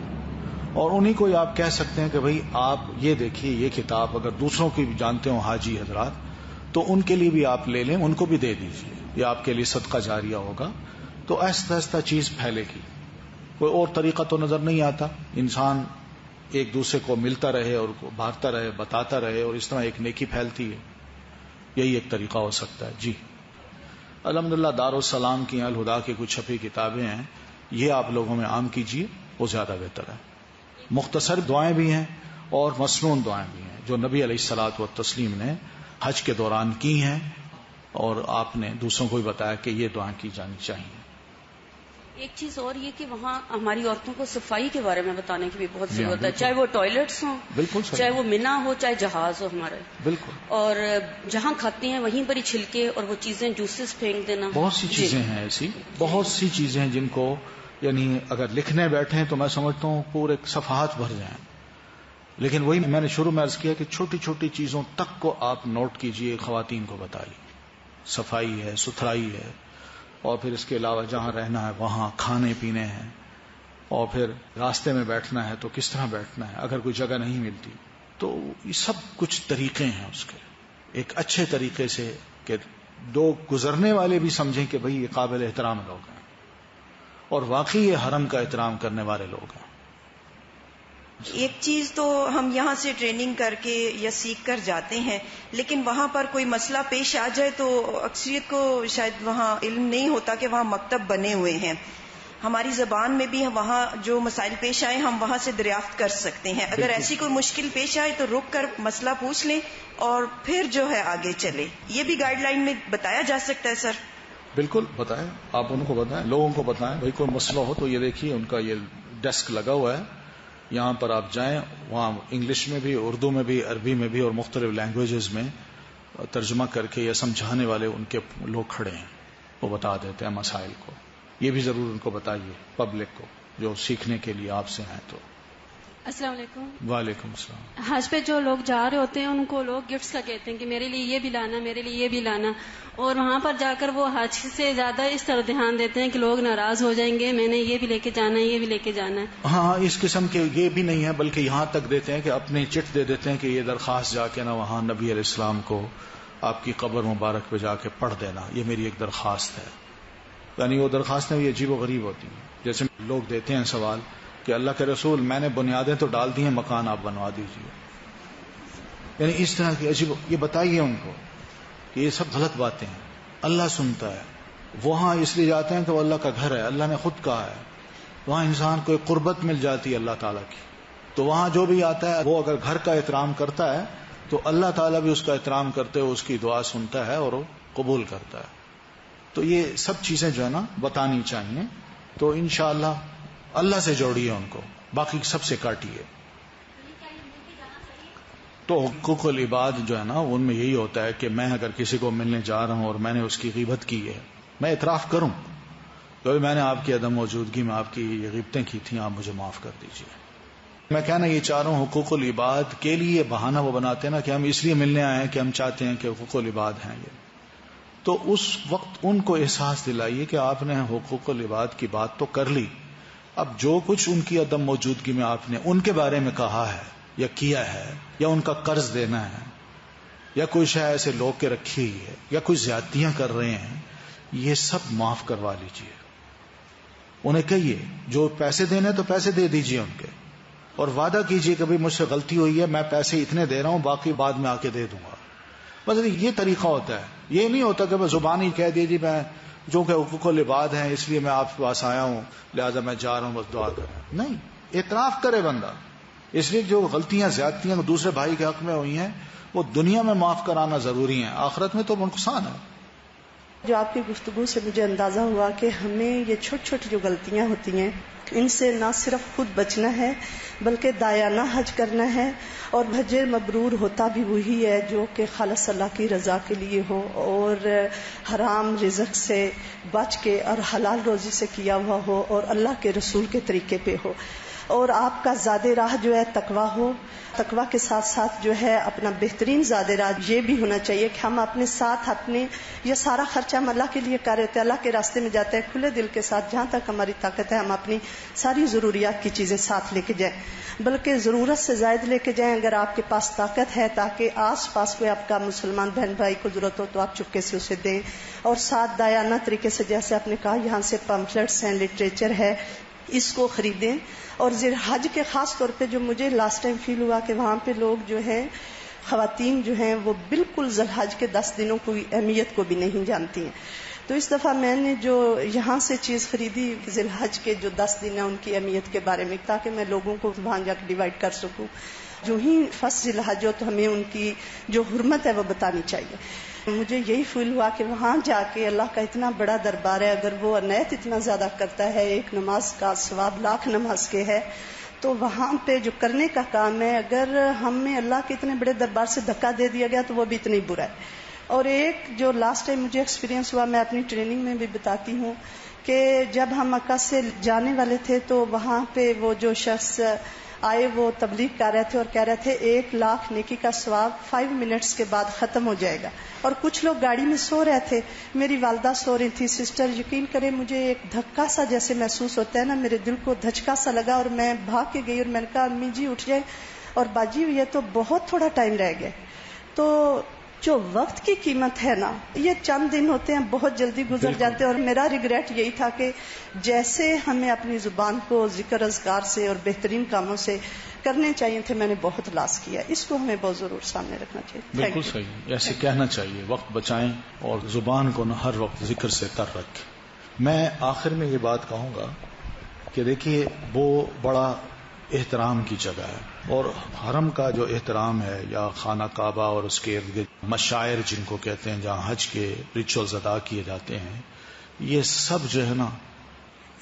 اور انہی کو آپ کہہ سکتے ہیں کہ بھئی آپ یہ دیکھیے یہ کتاب اگر دوسروں کی بھی جانتے ہوں حاجی حضرات تو ان کے لیے بھی آپ لے لیں، ان کو بھی دے دیجیے، یہ آپ کے لیے صدقہ جاریہ ہوگا۔ تو آہستہ آہستہ چیز پھیلے گی۔ کوئی اور طریقہ تو نظر نہیں آتا، انسان ایک دوسرے کو ملتا رہے اور بانٹتا رہے، بتاتا رہے، اور اس طرح ایک نیکی پھیلتی ہے، یہی ایک طریقہ ہو سکتا ہے۔ جی الحمدللہ دارالسلام کی الہدا کی کچھ چھپی کتابیں ہیں، یہ آپ لوگوں میں عام کیجیے، وہ زیادہ بہتر ہے۔ مختصر دعائیں بھی ہیں اور مسنون دعائیں بھی ہیں جو نبی علیہ الصلوۃ والتسلیم نے حج کے دوران کی ہیں، اور آپ نے دوسروں کو بھی بتایا کہ یہ دعائیں کی جانی چاہیے۔ ایک چیز اور یہ کہ وہاں ہماری عورتوں کو صفائی کے بارے میں بتانے کی بھی بہت ضرورت ہے، چاہے وہ ٹوائلٹس ہوں، بالکل چاہے وہ منا ہو، چاہے جہاز ہو ہمارے، بالکل، اور جہاں کھاتے ہیں وہیں پر ہی چھلکے اور وہ چیزیں جوسز پھینک دینا، بہت سی چیزیں ہیں ایسی، بہت سی چیزیں ہیں جن کو یعنی اگر لکھنے بیٹھیں تو میں سمجھتا ہوں پورے صفحات بھر جائیں، لیکن وہی میں نے شروع میں عرض کیا کہ چھوٹی چھوٹی چیزوں تک کو آپ نوٹ کیجئے، خواتین کو بتائیے، صفائی ہے، ستھرائی ہے، اور پھر اس کے علاوہ جہاں رہنا ہے وہاں کھانے پینے ہیں، اور پھر راستے میں بیٹھنا ہے تو کس طرح بیٹھنا ہے اگر کوئی جگہ نہیں ملتی، تو یہ سب کچھ طریقے ہیں اس کے، ایک اچھے طریقے سے کہ دو گزرنے والے بھی سمجھیں کہ بھئی یہ قابل احترام لوگ ہیں اور واقعی یہ حرم کا احترام کرنے والے لوگ ہیں۔ ایک چیز تو ہم یہاں سے ٹریننگ کر کے یا سیکھ کر جاتے ہیں، لیکن وہاں پر کوئی مسئلہ پیش آ جائے تو اکثریت کو شاید وہاں علم نہیں ہوتا کہ وہاں مکتب بنے ہوئے ہیں، ہماری زبان میں بھی وہاں جو مسائل پیش آئے ہم وہاں سے دریافت کر سکتے ہیں۔ اگر ایسی کوئی مشکل پیش آئے تو رک کر مسئلہ پوچھ لیں اور پھر جو ہے آگے چلے، یہ بھی گائیڈ لائن میں بتایا جا سکتا ہے۔ سر بالکل بتائیں، آپ ان کو بتائیں، لوگوں کو بتائیں، بھئی کوئی مسئلہ ہو تو یہ دیکھیے ان کا یہ ڈیسک لگا ہوا ہے، یہاں پر آپ جائیں، وہاں انگلش میں بھی، اردو میں بھی، عربی میں بھی اور مختلف لینگویجز میں ترجمہ کر کے یا سمجھانے والے ان کے لوگ کھڑے ہیں، وہ بتا دیتے ہیں مسائل کو۔ یہ بھی ضرور ان کو بتائیے، پبلک کو جو سیکھنے کے لیے آپ سے ہیں۔ تو السلام علیکم۔ وعلیکم السلام۔ حج پہ جو لوگ جا رہے ہوتے ہیں ان کو لوگ گفٹس کا کہتے ہیں کہ میرے لیے یہ بھی لانا، میرے لیے یہ بھی لانا، اور وہاں پر جا کر وہ حج سے زیادہ اس طرح دھیان دیتے ہیں کہ لوگ ناراض ہو جائیں گے، میں نے یہ بھی لے کے جانا ہے، یہ بھی لے کے جانا ہے۔ ہاں، اس قسم کے یہ بھی نہیں ہے، بلکہ یہاں تک دیتے ہیں کہ اپنے چٹ دے دیتے ہیں کہ یہ درخواست جا کے نا وہاں نبی علیہ السلام کو آپ کی قبر مبارک پہ جا کے پڑھ دینا، یہ میری ایک درخواست ہے۔ یعنی وہ درخواستیں بھی عجیب و غریب ہوتی ہیں، جیسے لوگ دیتے ہیں سوال کہ اللہ کے رسول میں نے بنیادیں تو ڈال دی ہیں، مکان آپ بنوا دیجیے، یعنی اس طرح کی عجیب، یہ بتائیے ان کو کہ یہ سب غلط باتیں ہیں، اللہ سنتا ہے۔ وہاں اس لیے جاتے ہیں کہ وہ اللہ کا گھر ہے، اللہ نے خود کہا ہے وہاں انسان کو ایک قربت مل جاتی ہے اللہ تعالیٰ کی، تو وہاں جو بھی آتا ہے وہ اگر گھر کا احترام کرتا ہے تو اللہ تعالیٰ بھی اس کا احترام کرتے ہوئے اس کی دعا سنتا ہے اور وہ قبول کرتا ہے۔ تو یہ سب چیزیں جو ہے نا بتانی چاہیے، تو انشاءاللہ اللہ سے جوڑیے ان کو، باقی سب سے کاٹیے۔ تو حقوق العباد جو ہے نا ان میں یہی ہوتا ہے کہ میں اگر کسی کو ملنے جا رہا ہوں اور میں نے اس کی غیبت کی ہے، میں اعتراف کروں کہ میں نے آپ کی عدم موجودگی میں آپ کی یہ غیبتیں کی تھیں، آپ مجھے معاف کر دیجیے۔ میں کہنا یہ چاہ رہا ہوں، حقوق العباد کے لیے بہانہ وہ بناتے ہیں نا کہ ہم اس لیے ملنے آئے ہیں کہ ہم چاہتے ہیں کہ حقوق العباد ہیں یہ، تو اس وقت ان کو احساس دلائیے کہ آپ نے حقوق العباد کی بات تو کر لی، اب جو کچھ ان کی عدم موجودگی میں آپ نے ان کے بارے میں کہا ہے یا کیا ہے، یا ان کا قرض دینا ہے، یا کوئی شے ایسے لوگ کے رکھی ہوئی ہے، یا کوئی زیادتیاں کر رہے ہیں، یہ سب معاف کروا لیجئے۔ انہیں کہیے جو پیسے دینے تو پیسے دے دیجئے ان کے، اور وعدہ کیجئے کہ بھئی مجھ سے غلطی ہوئی ہے، میں پیسے اتنے دے رہا ہوں، باقی بعد میں آ کے دے دوں گا۔ بس یہ طریقہ ہوتا ہے، یہ نہیں ہوتا کہ میں زبانی کہہ دیجیے میں جو کہ حقوق العباد ہیں اس لیے میں آپ کے پاس آیا ہوں لہذا میں جا رہا ہوں بس دعا کریں۔ نہیں، اعتراف کرے بندہ، اس لیے جو غلطیاں زیادتیاں دوسرے بھائی کے حق میں ہوئی ہیں وہ دنیا میں معاف کرانا ضروری ہیں، آخرت میں تو نقصان ہے۔ جو آپ کی گفتگو سے مجھے اندازہ ہوا کہ ہمیں یہ چھوٹی چھوٹی جو غلطیاں ہوتی ہیں ان سے نہ صرف خود بچنا ہے بلکہ دایانہ حج کرنا ہے، اور حج مبرور ہوتا بھی وہی ہے جو کہ خالص اللہ کی رضا کے لیے ہو اور حرام رزق سے بچ کے اور حلال روزی سے کیا ہوا ہو اور اللہ کے رسول کے طریقے پہ ہو، اور آپ کا زاد راہ جو ہے تقویٰ ہو. تقویٰ کے ساتھ ساتھ جو ہے اپنا بہترین زاد راہ یہ بھی ہونا چاہیے کہ ہم اپنے ساتھ اپنے یہ سارا خرچہ ہم اللہ کے لیے کر رہے تھے، اللہ کے راستے میں جاتے ہیں کھلے دل کے ساتھ، جہاں تک ہماری طاقت ہے ہم اپنی ساری ضروریات کی چیزیں ساتھ لے کے جائیں، بلکہ ضرورت سے زائد لے کے جائیں اگر آپ کے پاس طاقت ہے، تاکہ آس پاس کوئی آپ کا مسلمان بہن بھائی کو ضرورت ہو تو آپ چپکے سے اسے دیں. اور ساتھ دایانہ طریقے سے، جیسے آپ نے کہا یہاں سے پمفلٹس ہیں، لٹریچر ہے، اس کو خریدیں. اور حج کے خاص طور پہ جو مجھے لاسٹ ٹائم فیل ہوا کہ وہاں پہ لوگ جو ہیں، خواتین جو ہیں وہ بالکل ذوالحج کے 10 دنوں کی اہمیت کو بھی نہیں جانتی ہیں. تو اس دفعہ میں نے جو یہاں سے چیز خریدی ذوالحج کے جو 10 دن ہیں ان کی اہمیت کے بارے میں، تاکہ میں لوگوں کو وہاں جا کے ڈیوائڈ کر سکوں. جو ہی فرسٹ ذوالحج ہو تو ہمیں ان کی جو حرمت ہے وہ بتانی چاہیے. مجھے یہی فیل ہوا کہ وہاں جا کے اللہ کا اتنا بڑا دربار ہے، اگر وہ عنایت اتنا زیادہ کرتا ہے، ایک نماز کا ثواب 1,00,000 نماز کے ہے، تو وہاں پہ جو کرنے کا کام ہے اگر ہمیں اللہ کے اتنے بڑے دربار سے دھکا دے دیا گیا تو وہ بھی اتنا ہی برا ہے. اور ایک جو لاسٹ ٹائم مجھے ایکسپیرینس ہوا، میں اپنی ٹریننگ میں بھی بتاتی ہوں کہ جب ہم مکہ سے جانے والے تھے تو وہاں پہ وہ جو شخص آئے وہ تبلیغ کر رہے تھے اور کہہ رہے تھے 1,00,000 نیکی کا ثواب 5 منٹس کے بعد ختم ہو جائے گا. اور کچھ لوگ گاڑی میں سو رہے تھے، میری والدہ سو رہی تھی. سسٹر یقین کرے مجھے ایک دھکا سا جیسے محسوس ہوتا ہے نا، میرے دل کو دھچکا سا لگا اور میں بھاگ کے گئی اور میں نے کہا امی جی اٹھ جائے، اور باجی یہ تو بہت تھوڑا ٹائم رہ گیا. تو جو وقت کی قیمت ہے نا، یہ چند دن ہوتے ہیں بہت جلدی گزر جاتے ہیں. اور میرا ریگریٹ یہی تھا کہ جیسے ہمیں اپنی زبان کو ذکر اذکار سے اور بہترین کاموں سے کرنے چاہیے تھے، میں نے بہت لاس کیا. اس کو ہمیں بہت ضرور سامنے رکھنا چاہیے. بالکل صحیح، ایسے کہنا چاہیے، وقت بچائیں اور زبان کو نہ ہر وقت ذکر سے تر رکھیں. میں آخر میں یہ بات کہوں گا کہ دیکھیے وہ بڑا احترام کی جگہ ہے، اور حرم کا جو احترام ہے یا خانہ کعبہ اور اس کے ارد گرد مشاعر جن کو کہتے ہیں جہاں حج کے ریچولز ادا کیے جاتے ہیں، یہ سب جو ہے نا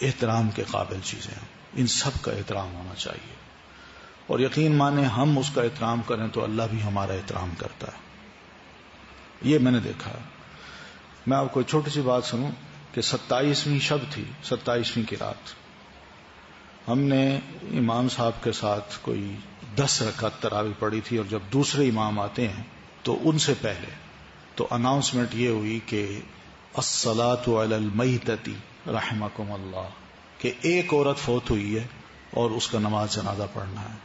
احترام کے قابل چیزیں ہیں. ان سب کا احترام ہونا چاہیے، اور یقین مانیں ہم اس کا احترام کریں تو اللہ بھی ہمارا احترام کرتا ہے. یہ میں نے دیکھا ہے. میں آپ کو ایک چھوٹی سی بات سنوں کہ 27ویں شب تھی، 27ویں کی رات، ہم نے امام صاحب کے ساتھ کوئی 10 رکعت تراویح پڑھی تھی، اور جب دوسرے امام آتے ہیں تو ان سے پہلے تو اناؤنسمنٹ یہ ہوئی کہ الصلاۃ علی المیتۃ رحمکم اللہ، کہ ایک عورت فوت ہوئی ہے اور اس کا نماز جنازہ پڑھنا ہے،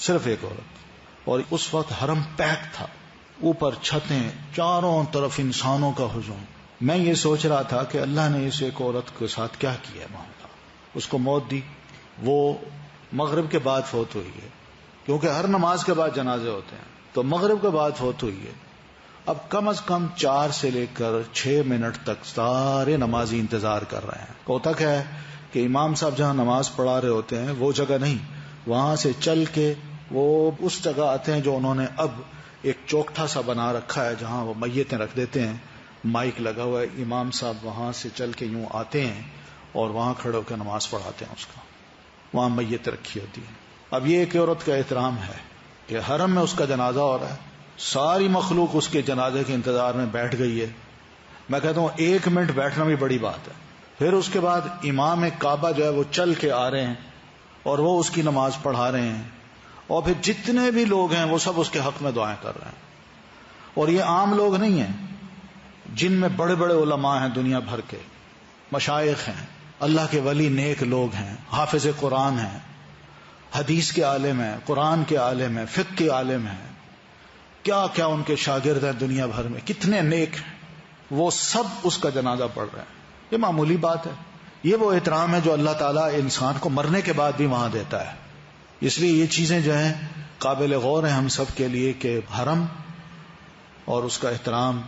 صرف ایک عورت. اور اس وقت حرم پیک تھا، اوپر چھتیں، چاروں طرف انسانوں کا ہجوم. میں یہ سوچ رہا تھا کہ اللہ نے اس ایک عورت کے ساتھ کیا کیا ہے، معاملہ اس کو موت دی. وہ مغرب کے بعد فوت ہوئی ہے، کیونکہ ہر نماز کے بعد جنازے ہوتے ہیں، تو مغرب کے بعد فوت ہوئی ہے. اب کم از کم 4 سے لے کر 6 منٹ تک سارے نمازی انتظار کر رہے ہیں. ہوتا کیا ہے کہ امام صاحب جہاں نماز پڑھا رہے ہوتے ہیں وہ جگہ نہیں، وہاں سے چل کے وہ اس جگہ آتے ہیں جو انہوں نے اب ایک چوکٹا سا بنا رکھا ہے جہاں وہ میتیں رکھ دیتے ہیں، مائک لگا ہوا ہے. امام صاحب وہاں سے چل کے یوں آتے ہیں اور وہاں کھڑے ہو کے نماز پڑھاتے ہیں، اس کا وہاں میت رکھی ہوتی ہے. اب یہ ایک عورت کا احترام ہے کہ حرم میں اس کا جنازہ ہو رہا ہے، ساری مخلوق اس کے جنازے کے انتظار میں بیٹھ گئی ہے. میں کہتا ہوں 1 منٹ بیٹھنا بھی بڑی بات ہے. پھر اس کے بعد امام کعبہ جو ہے وہ چل کے آ رہے ہیں اور وہ اس کی نماز پڑھا رہے ہیں، اور پھر جتنے بھی لوگ ہیں وہ سب اس کے حق میں دعائیں کر رہے ہیں. اور یہ عام لوگ نہیں ہیں، جن میں بڑے بڑے علماء ہیں دنیا بھر کے، مشائخ ہیں، اللہ کے ولی نیک لوگ ہیں، حافظ قرآن ہیں، حدیث کے عالم ہیں، قرآن کے عالم ہیں، فقہ کے عالم ہیں، کیا کیا ان کے شاگرد ہیں دنیا بھر میں، کتنے نیک ہیں، وہ سب اس کا جنازہ پڑھ رہے ہیں. یہ معمولی بات ہے. یہ وہ احترام ہے جو اللہ تعالیٰ انسان کو مرنے کے بعد بھی وہاں دیتا ہے. اس لیے یہ چیزیں جو ہیں قابل غور ہیں ہم سب کے لیے کہ حرم اور اس کا احترام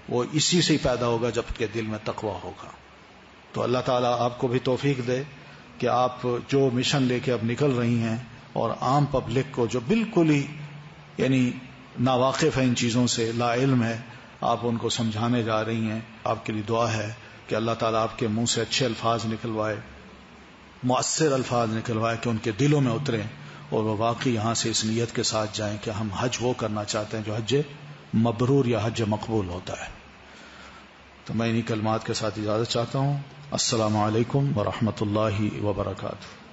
وہ اسی سے ہی پیدا ہوگا جب کہ دل میں تقویٰ ہوگا. تو اللہ تعالیٰ آپ کو بھی توفیق دے کہ آپ جو مشن لے کے اب نکل رہی ہیں اور عام پبلک کو جو بالکل ہی یعنی ناواقف ہے ان چیزوں سے، لا علم ہے، آپ ان کو سمجھانے جا رہی ہیں. آپ کے لیے دعا ہے کہ اللہ تعالیٰ آپ کے منہ سے اچھے الفاظ نکلوائے، مؤثر الفاظ نکلوائے کہ ان کے دلوں میں اتریں اور وہ واقعی یہاں سے اس نیت کے ساتھ جائیں کہ ہم حج وہ کرنا چاہتے ہیں جو حج مبرور یا حج مقبول ہوتا ہے. تو میں انہی کلمات کے ساتھ اجازت چاہتا ہوں. السلام علیکم ورحمۃ اللہ وبرکاتہ.